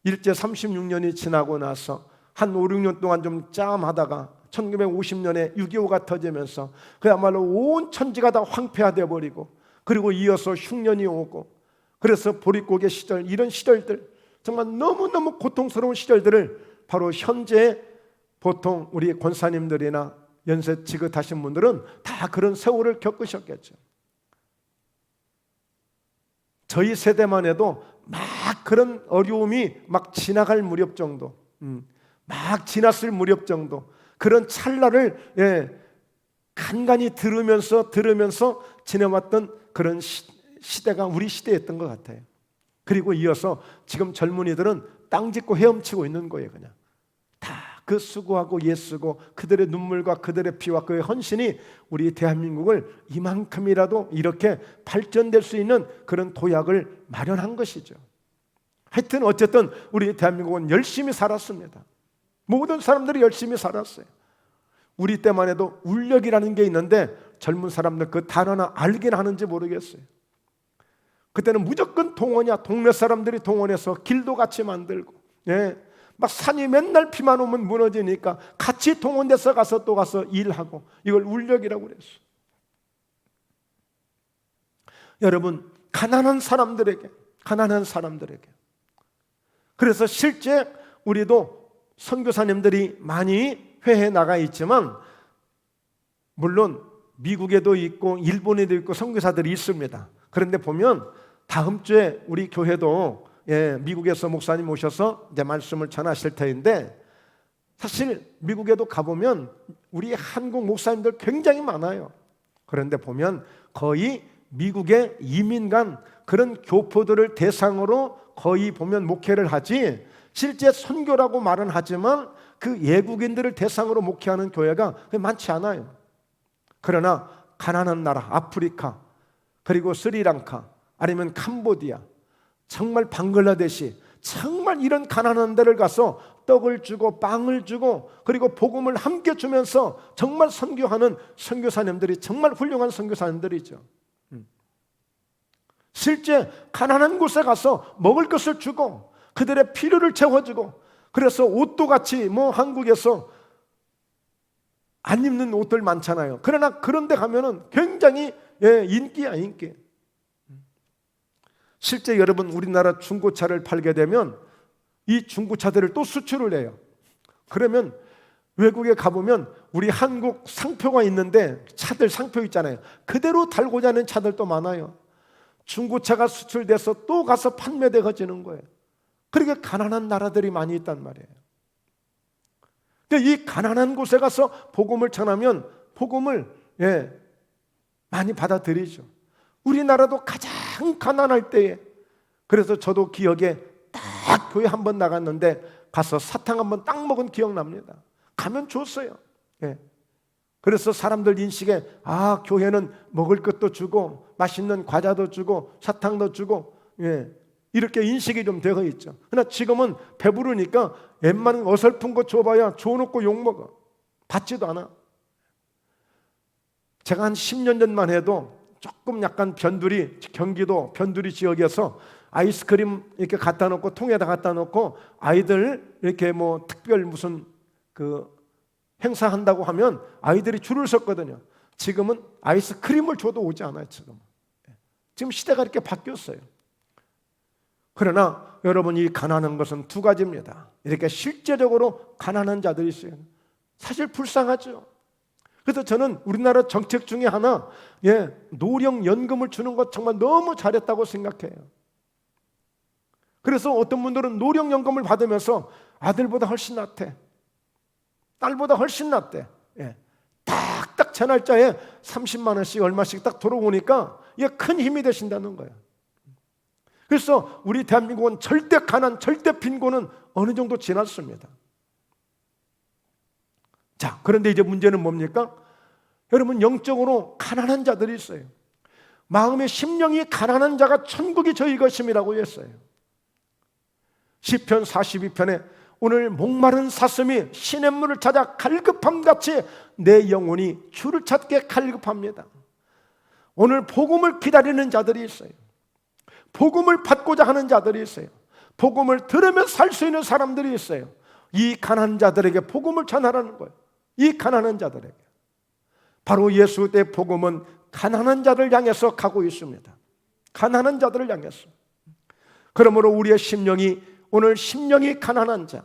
일제 36년이 지나고 나서 한 5, 6년 동안 좀 짬하다가 1950년에 6.25가 터지면서 그야말로 온 천지가 다 황폐화되어 버리고, 그리고 이어서 흉년이 오고, 그래서 보릿고개 시절, 이런 시절들, 정말 너무너무 고통스러운 시절들을 바로 현재 보통 우리 권사님들이나 연세 지긋하신 분들은 다 그런 세월을 겪으셨겠죠. 저희 세대만 해도 막 그런 어려움이 막 지나갈 무렵 정도, 막 지났을 무렵 정도, 그런 찰나를 간간히 들으면서 지내왔던 그런 시대가 우리 시대였던 것 같아요. 그리고 이어서 지금 젊은이들은 땅 짚고 헤엄치고 있는 거예요. 그냥 다 그 수고하고 애쓰고 그들의 눈물과 그들의 피와 그의 헌신이 우리 대한민국을 이만큼이라도 이렇게 발전될 수 있는 그런 도약을 마련한 것이죠. 하여튼 어쨌든 우리 대한민국은 열심히 살았습니다. 모든 사람들이 열심히 살았어요. 우리 때만 해도 울력이라는 게 있는데 젊은 사람들 그 단어나 알긴 하는지 모르겠어요. 그때는 무조건 동원이야. 동네 사람들이 동원해서 길도 같이 만들고, 막 산이 맨날 비만 오면 무너지니까 같이 동원돼서 가서 또 가서 일하고, 이걸 울력이라고 그랬어. 여러분, 가난한 사람들에게 그래서 실제 우리도 선교사님들이 많이 회해 나가 있지만, 물론 미국에도 있고 일본에도 있고 선교사들이 있습니다. 그런데 보면 다음 주에 우리 교회도 미국에서 목사님 오셔서 이제 말씀을 전하실 터인데, 사실 미국에도 가보면 우리 한국 목사님들 굉장히 많아요. 그런데 보면 거의 미국의 이민 간 그런 교포들을 대상으로 거의 보면 목회를 하지, 실제 선교라고 말은 하지만 그 외국인들을 대상으로 목회하는 교회가 많지 않아요. 그러나 가난한 나라 아프리카, 그리고 스리랑카, 아니면 캄보디아, 정말 방글라데시, 정말 이런 가난한 데를 가서 떡을 주고 빵을 주고 그리고 복음을 함께 주면서 정말 선교하는 선교사님들이 정말 훌륭한 선교사님들이죠. 실제 가난한 곳에 가서 먹을 것을 주고 그들의 필요를 채워주고, 그래서 옷도 같이 한국에서 안 입는 옷들 많잖아요. 그러나 그런 데 가면은 굉장히 인기야, 인기. 실제 여러분, 우리나라 중고차를 팔게 되면 이 중고차들을 또 수출을 해요. 그러면 외국에 가보면 우리 한국 상표가 있는데, 차들 상표 있잖아요. 그대로 달고자 하는 차들도 많아요. 중고차가 수출돼서 또 가서 판매되어지는 거예요. 그렇게 가난한 나라들이 많이 있단 말이에요. 이 가난한 곳에 가서 복음을 전하면 복음을 많이 받아들이죠. 우리나라도 가장 가난할 때에, 그래서 저도 기억에 딱 교회 한번 나갔는데 가서 사탕 한번 딱 먹은 기억납니다. 가면 줬어요. 그래서 사람들 인식에 교회는 먹을 것도 주고 맛있는 과자도 주고 사탕도 주고 이렇게 인식이 좀 되어 있죠. 그러나 지금은 배부르니까 웬만한 어설픈 거 줘봐야 줘놓고 욕먹어. 받지도 않아. 제가 한 10년 전만 해도 조금 약간 경기도 변두리 지역에서 아이스크림 이렇게 갖다 놓고 통에다 갖다 놓고 아이들 이렇게 특별 무슨 행사 한다고 하면 아이들이 줄을 섰거든요. 지금은 아이스크림을 줘도 오지 않아요. 지금 시대가 이렇게 바뀌었어요. 그러나 여러분, 이 가난한 것은 두 가지입니다. 이렇게 실제적으로 가난한 자들이 있어요. 사실 불쌍하죠. 그래서 저는 우리나라 정책 중에 하나, 노령연금을 주는 것 정말 너무 잘했다고 생각해요. 그래서 어떤 분들은 노령연금을 받으면서 아들보다 훨씬 낫대, 딸보다 훨씬 낫대. 딱딱 제 날짜에 30만 원씩 얼마씩 딱 들어오니까 이게 큰 힘이 되신다는 거예요. 그래서 우리 대한민국은 절대 가난, 절대 빈곤은 어느 정도 지났습니다. 자, 그런데 이제 문제는 뭡니까? 여러분, 영적으로 가난한 자들이 있어요. 마음의 심령이 가난한 자가 천국이 저희 것임이라고 했어요. 시편 42편에 오늘 목마른 사슴이 시냇물을 찾아 갈급함같이 내 영혼이 주를 찾게 갈급합니다. 오늘 복음을 기다리는 자들이 있어요. 복음을 받고자 하는 자들이 있어요. 복음을 들으며 살 수 있는 사람들이 있어요. 이 가난한 자들에게 복음을 전하라는 거예요. 이 가난한 자들에게. 바로 예수 때 복음은 가난한 자를 향해서 가고 있습니다. 가난한 자들을 향해서. 그러므로 우리의 심령이, 오늘 심령이 가난한 자,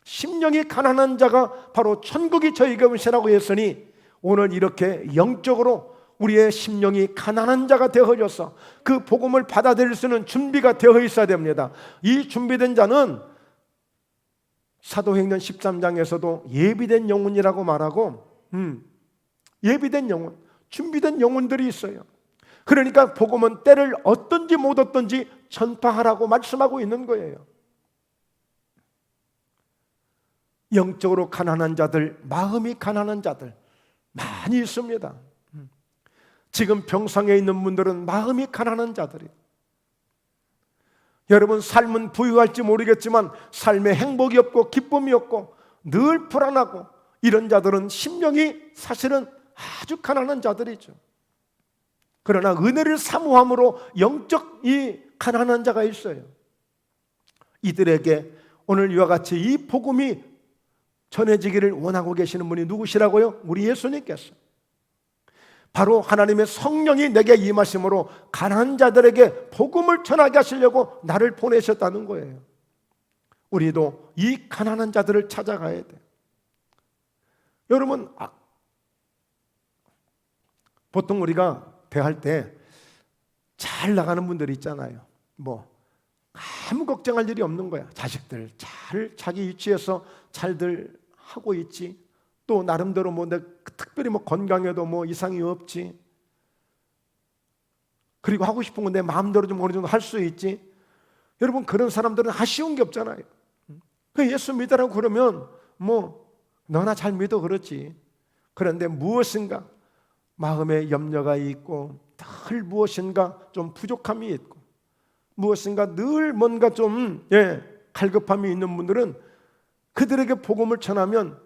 심령이 가난한 자가 바로 천국이 저희가 음세라고 했으니, 오늘 이렇게 영적으로 우리의 심령이 가난한 자가 되어져서 그 복음을 받아들일 수 있는 준비가 되어 있어야 됩니다. 이 준비된 자는 사도행전 13장에서도 예비된 영혼이라고 말하고, 예비된 영혼, 준비된 영혼들이 있어요. 그러니까 복음은 때를 얻든지 못 얻든지 전파하라고 말씀하고 있는 거예요. 영적으로 가난한 자들, 마음이 가난한 자들 많이 있습니다. 지금 병상에 있는 분들은 마음이 가난한 자들이에요. 여러분, 삶은 부유할지 모르겠지만 삶에 행복이 없고 기쁨이 없고 늘 불안하고, 이런 자들은 심령이 사실은 아주 가난한 자들이죠. 그러나 은혜를 사모함으로 영적 이 가난한 자가 있어요. 이들에게 오늘 이와 같이 이 복음이 전해지기를 원하고 계시는 분이 누구시라고요? 우리 예수님께서. 바로 하나님의 성령이 내게 임하심으로 가난한 자들에게 복음을 전하게 하시려고 나를 보내셨다는 거예요. 우리도 이 가난한 자들을 찾아가야 돼요. 여러분, 보통 우리가 대할 때 잘 나가는 분들이 있잖아요. 아무 걱정할 일이 없는 거야. 자식들 잘 자기 위치에서 잘들 하고 있지. 또 나름대로 특별히 건강에도 이상이 없지. 그리고 하고 싶은 건 내 마음대로 좀 어느 정도 할 수 있지. 여러분, 그런 사람들은 아쉬운 게 없잖아요. 예수 믿으라고 그러면 너나 잘 믿어 그렇지. 그런데 무엇인가 마음에 염려가 있고, 늘 무엇인가 좀 부족함이 있고, 무엇인가 늘 뭔가 좀 갈급함이 있는 분들은 그들에게 복음을 전하면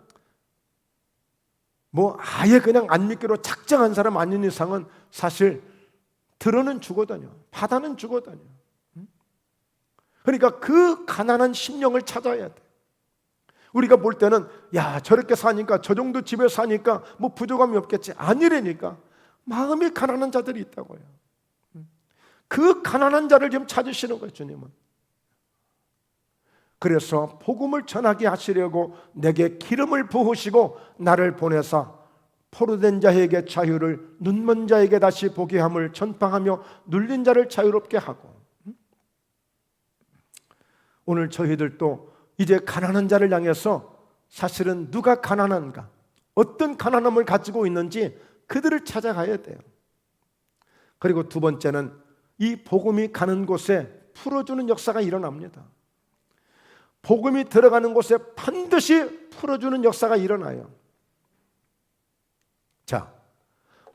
아예 그냥 안 믿기로 작정한 사람 아닌 이상은 사실 들어는 주거든요. 받아는 주거든요. 그러니까 그 가난한 심령을 찾아야 돼. 우리가 볼 때는 저렇게 사니까, 저 정도 집에 사니까 부족함이 없겠지. 아니라니까. 마음이 가난한 자들이 있다고요. 그 가난한 자를 지금 찾으시는 거예요, 주님은. 그래서 복음을 전하게 하시려고 내게 기름을 부으시고 나를 보내사 포로된 자에게 자유를, 눈먼 자에게 다시 보게 함을 전파하며 눌린 자를 자유롭게 하고. 오늘 저희들도 이제 가난한 자를 향해서 사실은 누가 가난한가, 어떤 가난함을 가지고 있는지 그들을 찾아가야 돼요. 그리고 두 번째는 이 복음이 가는 곳에 풀어주는 역사가 일어납니다. 복음이 들어가는 곳에 반드시 풀어주는 역사가 일어나요. 자,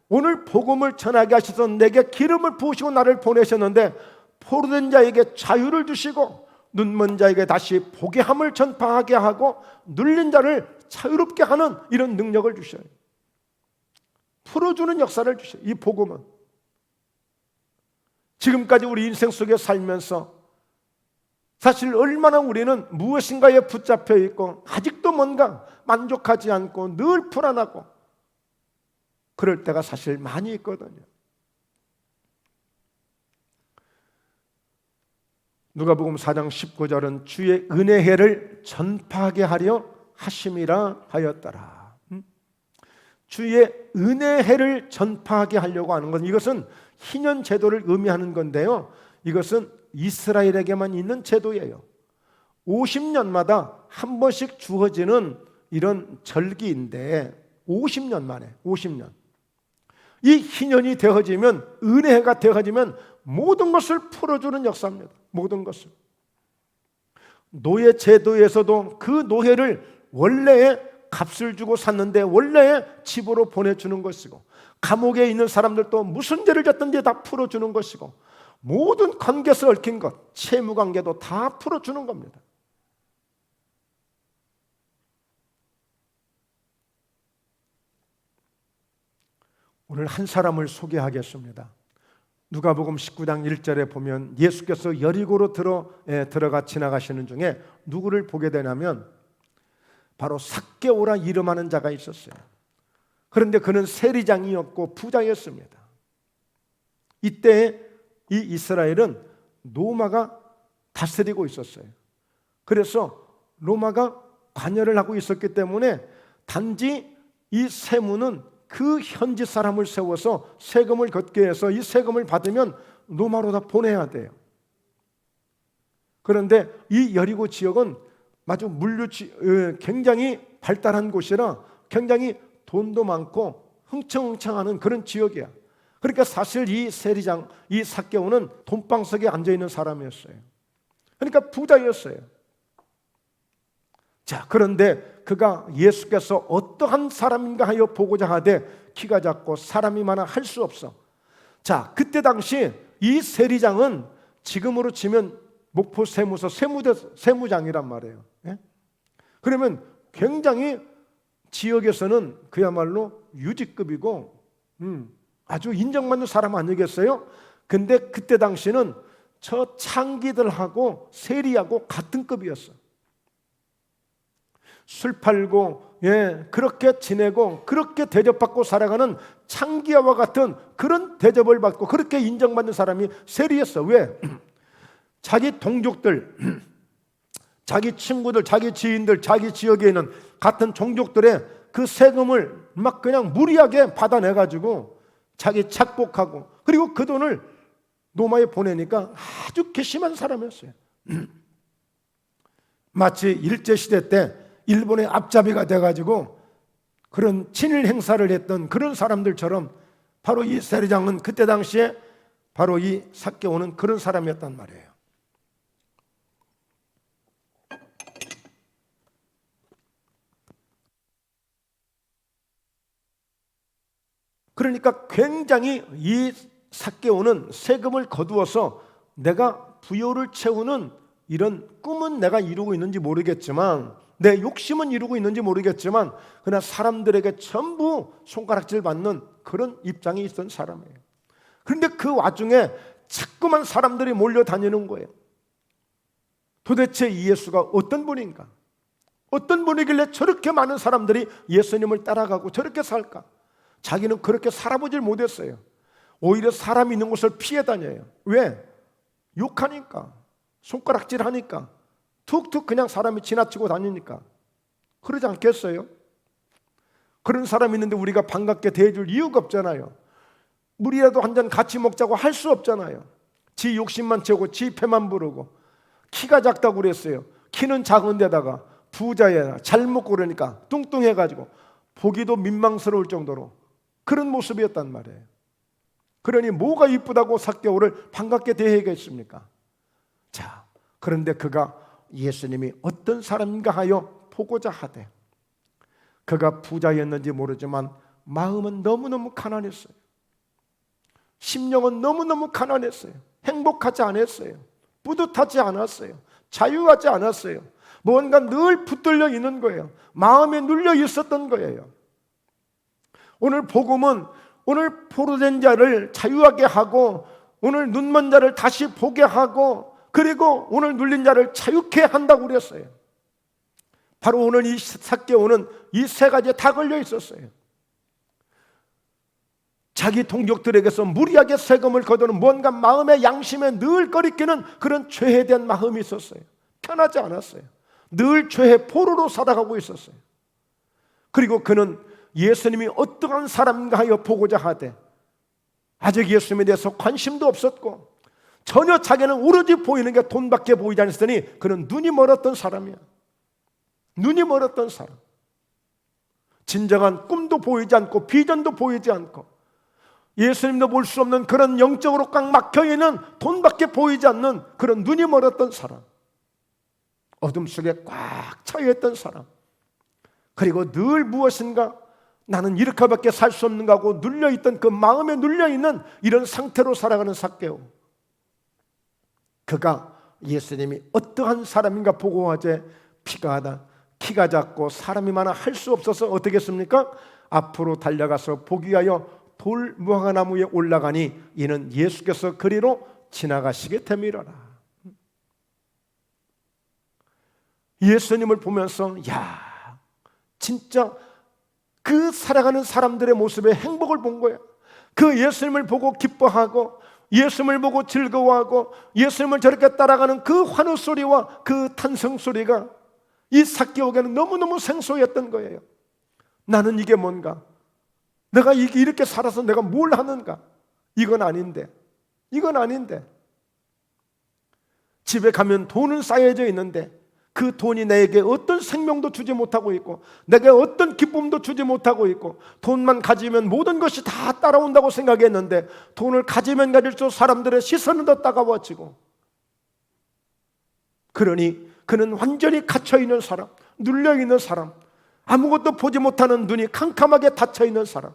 오늘 복음을 전하게 하셔서 내게 기름을 부으시고 나를 보내셨는데, 포로된 자에게 자유를 주시고 눈먼 자에게 다시 보게 함을 전파하게 하고 눌린 자를 자유롭게 하는 이런 능력을 주셔요. 풀어주는 역사를 주셔요. 이 복음은 지금까지 우리 인생 속에 살면서 사실 얼마나 우리는 무엇인가에 붙잡혀 있고 아직도 뭔가 만족하지 않고 늘 불안하고 그럴 때가 사실 많이 있거든요. 누가복음 4장 19절은 주의 은혜해를 전파하게 하려 하심이라 하였더라. 주의 은혜해를 전파하게 하려고 하는 것, 이것은 희년 제도를 의미하는 건데요, 이것은 이스라엘에게만 있는 제도예요. 50년마다 한 번씩 주어지는 이런 절기인데 50년 만에, 50년 이 희년이 되어지면, 은혜가 되어지면 모든 것을 풀어주는 역사입니다. 모든 것을. 노예 제도에서도 그 노예를 원래의 값을 주고 샀는데 원래의 집으로 보내주는 것이고, 감옥에 있는 사람들도 무슨 죄를 졌든지 다 풀어주는 것이고, 모든 관계에서 얽힌 것, 채무관계도 다 풀어주는 겁니다. 오늘 한 사람을 소개하겠습니다. 누가복음 19장 1절에 보면 예수께서 여리고로 들어가 지나가시는 중에 누구를 보게 되냐면 바로 삭개오라 이름하는 자가 있었어요. 그런데 그는 세리장이었고 부자였습니다. 이때 이 이스라엘은 로마가 다스리고 있었어요. 그래서 로마가 관여를 하고 있었기 때문에 단지 이 세무는 그 현지 사람을 세워서 세금을 걷게 해서 이 세금을 받으면 로마로 다 보내야 돼요. 그런데 이 여리고 지역은 아주 굉장히 발달한 곳이라 굉장히 돈도 많고 흥청흥청하는 그런 지역이야. 그러니까 사실 이 세리장, 이 삭개오는 돈방석에 앉아있는 사람이었어요. 그러니까 부자였어요. 자, 그런데 그가 예수께서 어떠한 사람인가 하여 보고자 하되 키가 작고 사람이 많아 할 수 없어. 자, 그때 당시 이 세리장은 지금으로 치면 목포 세무서 세무장이란 말이에요. 예? 그러면 굉장히 지역에서는 그야말로 유지급이고 아주 인정받는 사람 아니겠어요? 근데 그때 당시는 저 창기들하고 세리하고 같은 급이었어. 술 팔고 그렇게 지내고 그렇게 대접받고 살아가는 창기와 같은 그런 대접을 받고 그렇게 인정받는 사람이 세리였어. 왜? 자기 동족들, 자기 친구들, 자기 지인들, 자기 지역에 있는 같은 종족들의 그 세금을 막 그냥 무리하게 받아내가지고 자기 착복하고 그리고 그 돈을 로마에 보내니까 아주 괘씸한 사람이었어요. 마치 일제시대 때 일본의 앞잡이가 돼가지고 그런 친일 행사를 했던 그런 사람들처럼 바로 이 세리장은 그때 당시에 바로 이 삭개오는 그런 사람이었단 말이에요. 그러니까 굉장히 이 삭개오는 세금을 거두어서 내가 부요를 채우는 이런 꿈은 내가 이루고 있는지 모르겠지만 내 욕심은 이루고 있는지 모르겠지만 그러나 사람들에게 전부 손가락질 받는 그런 입장에 있던 사람이에요. 그런데 그 와중에 자꾸만 사람들이 몰려다니는 거예요. 도대체 이 예수가 어떤 분인가? 어떤 분이길래 저렇게 많은 사람들이 예수님을 따라가고 저렇게 살까? 자기는 그렇게 살아보질 못했어요. 오히려 사람 있는 곳을 피해 다녀요. 왜? 욕하니까, 손가락질하니까, 툭툭 그냥 사람이 지나치고 다니니까. 그러지 않겠어요? 그런 사람이 있는데 우리가 반갑게 대해줄 이유가 없잖아요. 물이라도 한 잔 같이 먹자고 할 수 없잖아요. 지 욕심만 채우고 지 패만 부르고 키가 작다고 그랬어요. 키는 작은 데다가 부자야 잘 먹고 그러니까 뚱뚱해가지고 보기도 민망스러울 정도로 그런 모습이었단 말이에요. 그러니 뭐가 이쁘다고 삭개오를 반갑게 대해야겠습니까? 자, 그런데 그가 예수님이 어떤 사람인가 하여 보고자 하되 그가 부자였는지 모르지만 마음은 너무너무 가난했어요. 심령은 너무너무 가난했어요. 행복하지 않았어요. 뿌듯하지 않았어요. 자유하지 않았어요. 뭔가 늘 붙들려 있는 거예요. 마음에 눌려 있었던 거예요. 오늘 복음은 오늘 포로된 자를 자유하게 하고 오늘 눈먼 자를 다시 보게 하고 그리고 오늘 눌린 자를 자유케 한다고 그랬어요. 바로 오늘 이 삭개오는 이 세 가지에 다 걸려 있었어요. 자기 동족들에게서 무리하게 세금을 거두는 뭔가 마음의 양심에 늘 꺼리끼는 그런 죄에 대한 마음이 있었어요. 편하지 않았어요. 늘 죄의 포로로 살아가고 있었어요. 그리고 그는 예수님이 어떠한 사람인가 하여 보고자 하되 아직 예수님에 대해서 관심도 없었고 전혀 자기는 오로지 보이는 게 돈밖에 보이지 않았으니 그는 눈이 멀었던 사람이야. 눈이 멀었던 사람. 진정한 꿈도 보이지 않고 비전도 보이지 않고 예수님도 볼 수 없는 그런 영적으로 꽉 막혀있는 돈밖에 보이지 않는 그런 눈이 멀었던 사람. 어둠 속에 꽉 차여있던 사람. 그리고 늘 무엇인가 나는 이렇게밖에 살 수 없는가 하고 눌려있던 그 마음에 눌려있는 이런 상태로 살아가는 삭개오. 그가 예수님이 어떠한 사람인가 보고 하되 피가 하다 키가 작고 사람이 많아 할 수 없어서 어떻게 했습니까? 앞으로 달려가서 보기 위하여 돌 무화과나무에 올라가니 이는 예수께서 그리로 지나가시게 됨이로라. 예수님을 보면서 야 진짜 그 살아가는 사람들의 모습에 행복을 본 거예요. 그 예수님을 보고 기뻐하고 예수님을 보고 즐거워하고 예수님을 저렇게 따라가는 그 환호 소리와 그 탄성 소리가 이 삭개오에게는 너무너무 생소했던 거예요. 나는 이게 뭔가? 내가 이렇게 살아서 내가 뭘 하는가? 이건 아닌데, 이건 아닌데. 집에 가면 돈은 쌓여져 있는데 그 돈이 내게 어떤 생명도 주지 못하고 있고 내게 어떤 기쁨도 주지 못하고 있고, 돈만 가지면 모든 것이 다 따라온다고 생각했는데 돈을 가지면 가질수록 사람들의 시선은 더 따가워지고, 그러니 그는 완전히 갇혀있는 사람, 눌려있는 사람, 아무것도 보지 못하는 눈이 캄캄하게 닫혀있는 사람.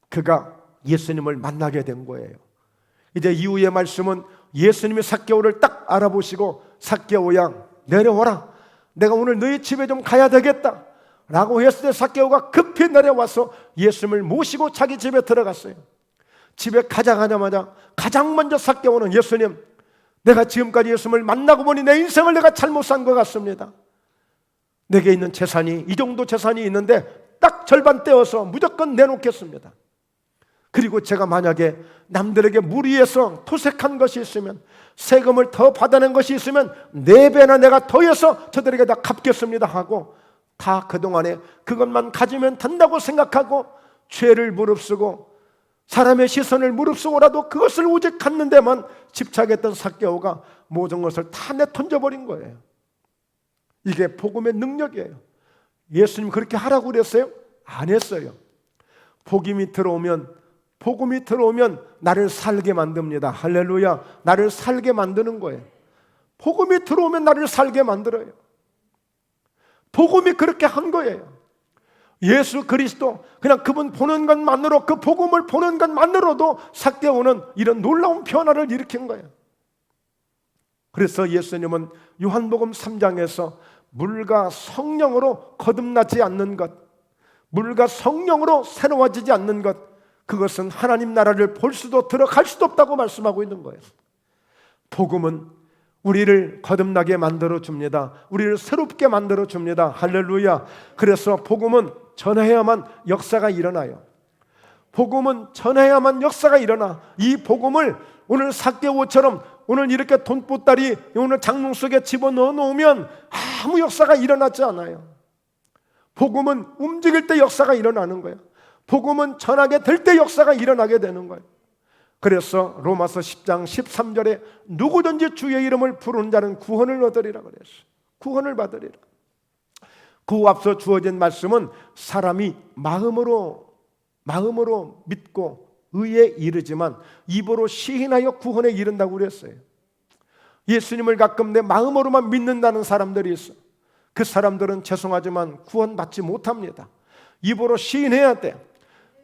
그가 예수님을 만나게 된 거예요. 이제 이후의 말씀은 예수님이 삭개오를 딱 알아보시고 삭개오야 내려와라, 내가 오늘 너희 집에 좀 가야 되겠다 라고 했을 때 삭개오가 급히 내려와서 예수님을 모시고 자기 집에 들어갔어요. 집에 가자마자 가장 먼저 삭개오는 예수님, 내가 지금까지 예수님을 만나고 보니 내 인생을 내가 잘못 산 것 같습니다. 내게 있는 재산이 이 정도 재산이 있는데 딱 절반 떼어서 무조건 내놓겠습니다. 그리고 제가 만약에 남들에게 무리해서 토색한 것이 있으면, 세금을 더 받아낸 것이 있으면 4배나 내가 더해서 저들에게 다 갚겠습니다 하고, 다 그동안에 그것만 가지면 된다고 생각하고 죄를 무릅쓰고 사람의 시선을 무릅쓰고라도 그것을 오직 갖는 데만 집착했던 삭개오가 모든 것을 다 내던져버린 거예요. 이게 복음의 능력이에요. 예수님 그렇게 하라고 그랬어요? 안 했어요. 복음이 들어오면 나를 살게 만듭니다. 할렐루야. 나를 살게 만드는 거예요. 복음이 들어오면 나를 살게 만들어요. 복음이 그렇게 한 거예요. 예수 그리스도, 그냥 그분 보는 것만으로, 그 복음을 보는 것만으로도 삭개오는 이런 놀라운 변화를 일으킨 거예요. 그래서 예수님은 요한복음 3장에서 물과 성령으로 거듭나지 않는 것, 물과 성령으로 새로워지지 않는 것, 그것은 하나님 나라를 볼 수도 들어갈 수도 없다고 말씀하고 있는 거예요. 복음은 우리를 거듭나게 만들어 줍니다. 우리를 새롭게 만들어 줍니다. 할렐루야. 그래서 복음은 전해야만 역사가 일어나요. 복음은 전해야만 역사가 일어나. 이 복음을 오늘 삭개오처럼 오늘 이렇게 돈보따리 오늘 장롱 속에 집어넣어 놓으면 아무 역사가 일어나지 않아요. 복음은 움직일 때 역사가 일어나는 거예요. 복음은 전하게 될 때 역사가 일어나게 되는 거예요. 그래서 로마서 10장 13절에 누구든지 주의 이름을 부르는 자는 구원을 얻으리라 그랬어요. 구원을 받으리라. 그 앞서 주어진 말씀은 사람이 마음으로 믿고 의에 이르지만 입으로 시인하여 구원에 이른다고 그랬어요. 예수님을 가끔 내 마음으로만 믿는다는 사람들이 있어. 그 사람들은 죄송하지만 구원받지 못합니다. 입으로 시인해야 돼.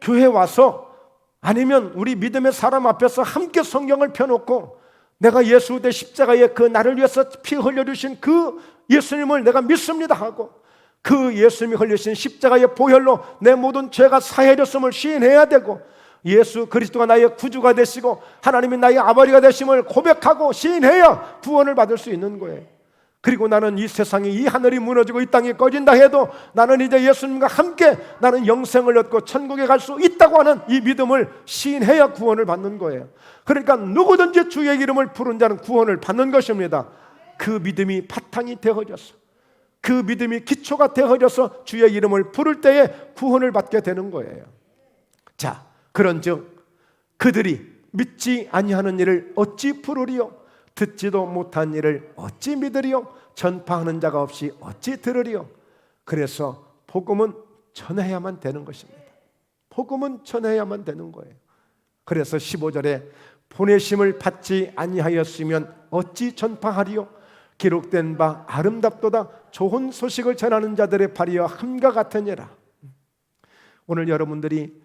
교회 와서 아니면 우리 믿음의 사람 앞에서 함께 성경을 펴놓고 내가 예수 대 십자가에 그 나를 위해서 피 흘려주신 그 예수님을 내가 믿습니다 하고, 그 예수님이 흘리신 십자가의 보혈로 내 모든 죄가 사해졌음을 시인해야 되고, 예수 그리스도가 나의 구주가 되시고 하나님이 나의 아버지가 되심을 고백하고 시인해야 구원을 받을 수 있는 거예요. 그리고 나는 이 세상이, 이 하늘이 무너지고 이 땅이 꺼진다 해도 나는 이제 예수님과 함께 나는 영생을 얻고 천국에 갈 수 있다고 하는 이 믿음을 시인해야 구원을 받는 거예요. 그러니까 누구든지 주의 이름을 부른 자는 구원을 받는 것입니다. 그 믿음이 바탕이 되어져서, 그 믿음이 기초가 되어져서 주의 이름을 부를 때에 구원을 받게 되는 거예요. 자, 그런즉 그들이 믿지 아니하는 일을 어찌 부르리요? 듣지도 못한 일을 어찌 믿으리요? 전파하는 자가 없이 어찌 들으리요? 그래서 복음은 전해야만 되는 것입니다. 복음은 전해야만 되는 거예요. 그래서 15절에 보내심을 받지 아니하였으면 어찌 전파하리요? 기록된 바 아름답도다 좋은 소식을 전하는 자들의 발이여 함과 같으니라. 오늘 여러분들이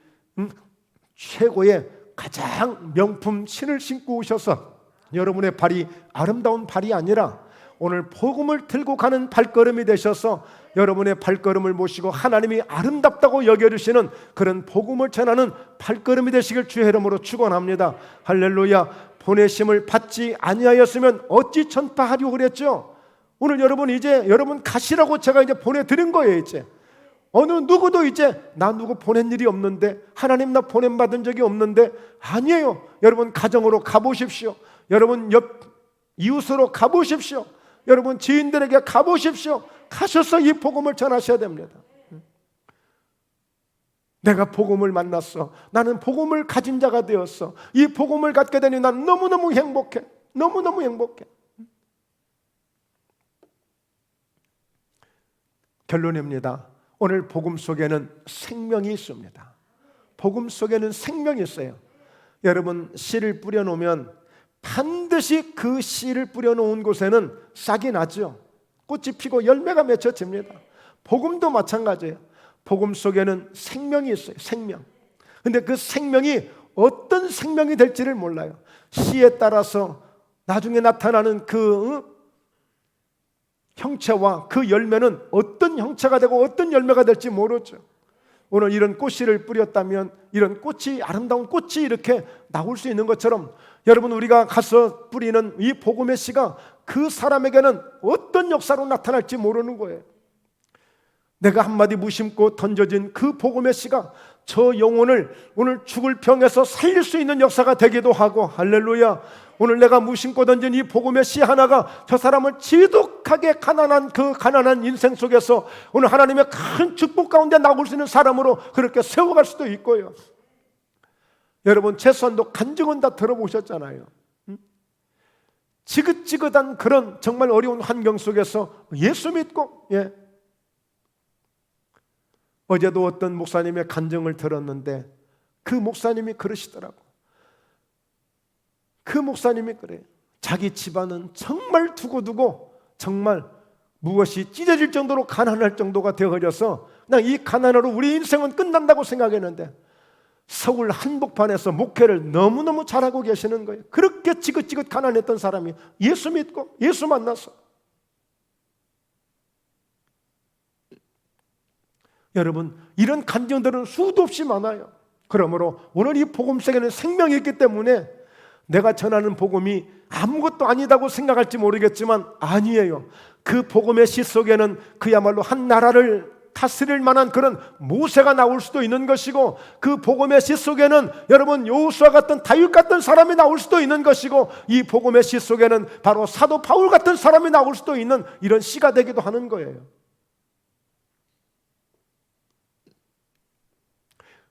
최고의 가장 명품 신을 신고 오셔서 여러분의 발이 아름다운 발이 아니라 오늘 복음을 들고 가는 발걸음이 되셔서 여러분의 발걸음을 모시고 하나님이 아름답다고 여겨주시는 그런 복음을 전하는 발걸음이 되시길 주의 이름으로 축원합니다. 할렐루야. 보내심을 받지 아니하였으면 어찌 전파하려고 그랬죠? 오늘 여러분 이제 여러분 가시라고 제가 이제 보내드린 거예요. 이제 어느 누구도 이제 나 누구 보낸 일이 없는데, 하나님 나 보냄받은 적이 없는데, 아니에요. 여러분 가정으로 가보십시오. 여러분 옆 이웃으로 가보십시오. 여러분 지인들에게 가보십시오. 가셔서 이 복음을 전하셔야 됩니다. 내가 복음을 만났어. 나는 복음을 가진 자가 되었어. 이 복음을 갖게 되니 난 너무너무 행복해. 너무너무 행복해. 결론입니다. 오늘 복음 속에는 생명이 있습니다. 복음 속에는 생명이 있어요. 여러분 씨를 뿌려놓으면 반드시 그 씨를 뿌려놓은 곳에는 싹이 나죠. 꽃이 피고 열매가 맺혀집니다. 복음도 마찬가지예요. 복음 속에는 생명이 있어요. 생명. 근데 그 생명이 어떤 생명이 될지를 몰라요. 씨에 따라서 나중에 나타나는 그 형체와 그 열매는 어떤 형체가 되고 어떤 열매가 될지 모르죠. 오늘 이런 꽃씨를 뿌렸다면 이런 꽃이, 아름다운 꽃이 이렇게 나올 수 있는 것처럼, 여러분 우리가 가서 뿌리는 이 복음의 씨가 그 사람에게는 어떤 역사로 나타날지 모르는 거예요. 내가 한마디 무심코 던져진 그 복음의 씨가 저 영혼을 오늘 죽을 병에서 살릴 수 있는 역사가 되기도 하고, 할렐루야. 오늘 내가 무심코 던진 이 복음의 씨 하나가 저 사람을 지독하게 가난한 그 가난한 인생 속에서 오늘 하나님의 큰 축복 가운데 나올 수 있는 사람으로 그렇게 세워갈 수도 있고요. 여러분 최소한도 간증은 다 들어보셨잖아요. 지긋지긋한 그런 정말 어려운 환경 속에서 예수 믿고, 어제도 어떤 목사님의 간증을 들었는데 그 목사님이 그러시더라고. 그 목사님이 그래요. 자기 집안은 정말 두고두고 정말 무엇이 찢어질 정도로 가난할 정도가 되어져서 그냥 이 가난으로 우리 인생은 끝난다고 생각했는데 서울 한복판에서 목회를 너무너무 잘하고 계시는 거예요. 그렇게 지긋지긋 가난했던 사람이 예수 믿고 예수 만나서. 여러분 이런 간증들은 수도 없이 많아요. 그러므로 오늘 이 복음 속에는 생명이 있기 때문에 내가 전하는 복음이 아무것도 아니다고 생각할지 모르겠지만 아니에요. 그 복음의 씨 속에는 그야말로 한 나라를 다스릴 만한 그런 모세가 나올 수도 있는 것이고, 그 복음의 씨 속에는 여러분 여호수아 같은 다윗 같은 사람이 나올 수도 있는 것이고, 이 복음의 씨 속에는 바로 사도 바울 같은 사람이 나올 수도 있는 이런 씨가 되기도 하는 거예요.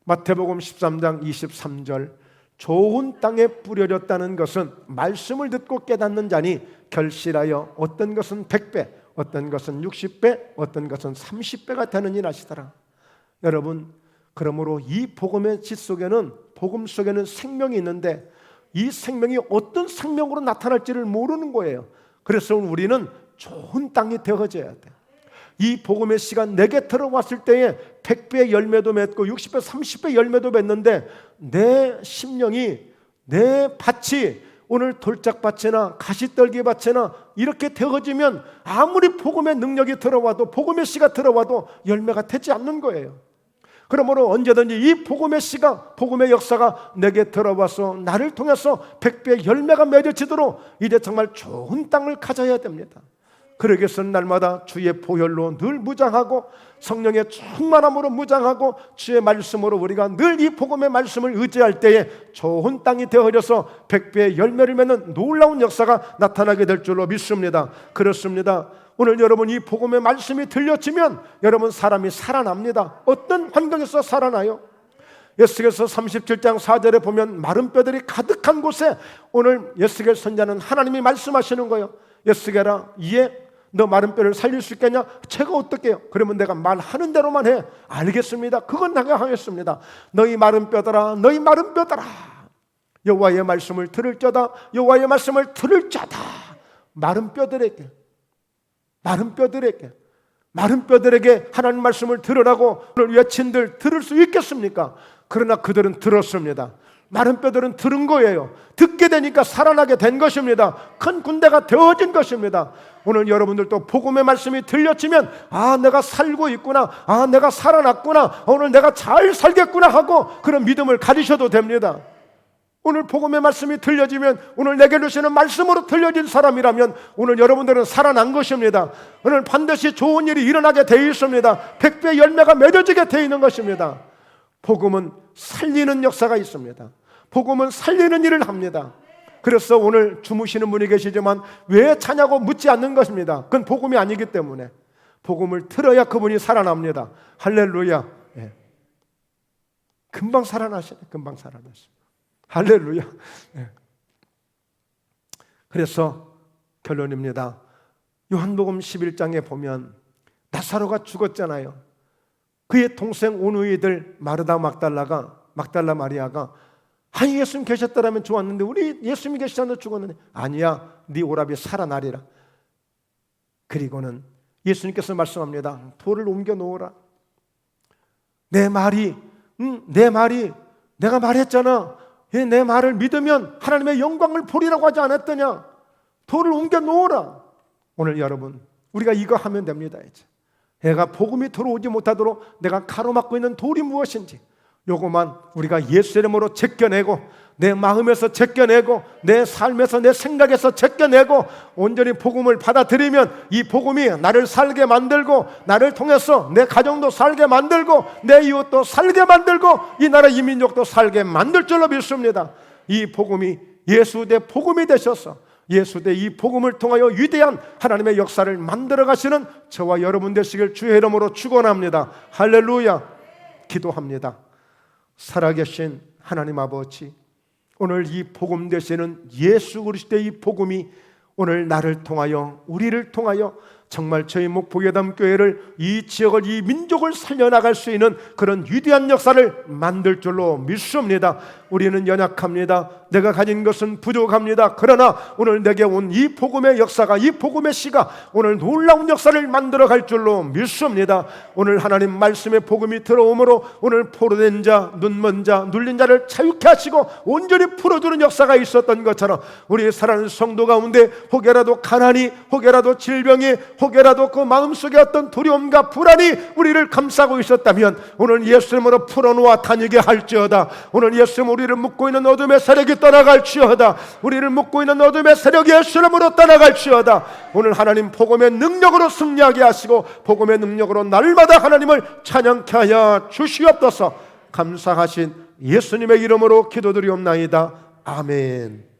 마태복음 13장 23절, 좋은 땅에 뿌려졌다는 것은 말씀을 듣고 깨닫는 자니 결실하여 어떤 것은 100배, 어떤 것은 60배, 어떤 것은 30배가 되느니라 하시더라. 여러분, 그러므로 이 복음의 지 속에는, 복음 속에는 생명이 있는데 이 생명이 어떤 생명으로 나타날지를 모르는 거예요. 그래서 우리는 좋은 땅이 되어져야 돼. 이 복음의 시간 내게 들어왔을 때에 100배의 열매도 맺고 60배, 30배 열매도 맺는데 내 심령이, 내 밭이 오늘 돌짝밭이나 가시떨기밭이나 이렇게 되어지면 아무리 복음의 능력이 들어와도, 복음의 씨가 들어와도 열매가 되지 않는 거예요. 그러므로 언제든지 이 복음의 씨가, 복음의 역사가 내게 들어와서 나를 통해서 100배의 열매가 맺어지도록 이제 정말 좋은 땅을 가져야 됩니다. 그러기 위해서는 날마다 주의 보혈로 늘 무장하고 성령의 충만함으로 무장하고 주의 말씀으로 우리가 늘 이 복음의 말씀을 의지할 때에 좋은 땅이 되어져서 100배의 열매를 맺는 놀라운 역사가 나타나게 될 줄로 믿습니다. 그렇습니다. 오늘 여러분 이 복음의 말씀이 들려지면 여러분 사람이 살아납니다. 어떤 환경에서 살아나요? 에스겔서 37장 4절에 보면 마른 뼈들이 가득한 곳에 오늘 에스겔 선지자는 하나님이 말씀하시는 거예요. 에스겔아, 이에 너 마른 뼈를 살릴 수 있겠냐? 제가 어떻게 해요? 그러면 내가 말하는 대로만 해. 알겠습니다. 그건 내가 하겠습니다. 너희 마른 뼈들아, 너희 마른 뼈들아, 여호와의 말씀을 들을 자다, 여호와의 말씀을 들을 자다. 마른 뼈들에게, 마른 뼈들에게, 마른 뼈들에게 하나님 말씀을 들으라고 오늘 외친들 들을 수 있겠습니까? 그러나 그들은 들었습니다. 마른 뼈들은 들은 거예요. 듣게 되니까 살아나게 된 것입니다. 큰 군대가 되어진 것입니다. 오늘 여러분들도 복음의 말씀이 들려지면 아, 내가 살고 있구나, 아, 내가 살아났구나, 오늘 내가 잘 살겠구나 하고 그런 믿음을 가지셔도 됩니다. 오늘 복음의 말씀이 들려지면, 오늘 내게 주시는 말씀으로 들려진 사람이라면 오늘 여러분들은 살아난 것입니다. 오늘 반드시 좋은 일이 일어나게 되어 있습니다. 100배 열매가 맺어지게 되어 있는 것입니다. 복음은 살리는 역사가 있습니다. 복음은 살리는 일을 합니다. 그래서 오늘 주무시는 분이 계시지만 왜 자냐고 묻지 않는 것입니다. 그건 복음이 아니기 때문에. 복음을 들어야 그분이 살아납니다. 할렐루야. 예. 금방 살아나시네. 금방 살아나시. 할렐루야. 예. 그래서 결론입니다. 요한복음 11장에 보면 나사로가 죽었잖아요. 그의 동생 온누이들 마르다 막달라 마리아가 아니 예수님 계셨더라면 좋았는데 우리 예수님이 계시지 않아 죽었는데, 아니야 네 오라비 살아나리라. 그리고는 예수님께서 말씀합니다. 돌을 옮겨 놓으라. 내 말이 내가 말했잖아. 내 말을 믿으면 하나님의 영광을 보리라고 하지 않았더냐. 돌을 옮겨 놓으라. 오늘 여러분 우리가 이거 하면 됩니다. 이제 내가 복음이 들어오지 못하도록 내가 가로막고 있는 돌이 무엇인지 요거만 우리가 예수 이름으로 제껴내고, 내 마음에서 제껴내고, 내 삶에서, 내 생각에서 제껴내고 온전히 복음을 받아들이면 이 복음이 나를 살게 만들고, 나를 통해서 내 가정도 살게 만들고, 내 이웃도 살게 만들고, 이 나라 이 민족도 살게 만들 줄로 믿습니다. 이 복음이 예수 대 복음이 되셔서 예수 대 이 복음을 통하여 위대한 하나님의 역사를 만들어 가시는 저와 여러분 되시길 주의 이름으로 축원합니다. 할렐루야. 기도합니다. 살아계신 하나님 아버지, 오늘 이 복음 되시는 예수 그리스도의 이 복음이 오늘 나를 통하여, 우리를 통하여 정말 저희 목포예담교회를, 이 지역을, 이 민족을 살려나갈 수 있는 그런 위대한 역사를 만들 줄로 믿습니다. 우리는 연약합니다. 내가 가진 것은 부족합니다. 그러나 오늘 내게 온 이 복음의 역사가, 이 복음의 씨가 오늘 놀라운 역사를 만들어 갈 줄로 믿습니다. 오늘 하나님 말씀의 복음이 들어오므로 오늘 포로된 자, 눈먼 자, 눌린 자를 자유케 하시고 온전히 풀어주는 역사가 있었던 것처럼 우리 사랑하는 성도 가운데 혹여라도 가난이, 혹여라도 질병이, 혹여라도 그 마음속에 어떤 두려움과 불안이 우리를 감싸고 있었다면 오늘 예수 이름으로 풀어놓아 다니게 할지어다. 오늘 예수 이름 우리를 묶고 있는 어둠의 세력이 떠나갈지어다. 우리를 묶고 있는 어둠의 세력이 예수 이름으로 떠나갈지어다. 오늘 하나님 복음의 능력으로 승리하게 하시고 복음의 능력으로 날마다 하나님을 찬양케 하여 주시옵소서. 감사하신 예수님의 이름으로 기도드리옵나이다. 아멘.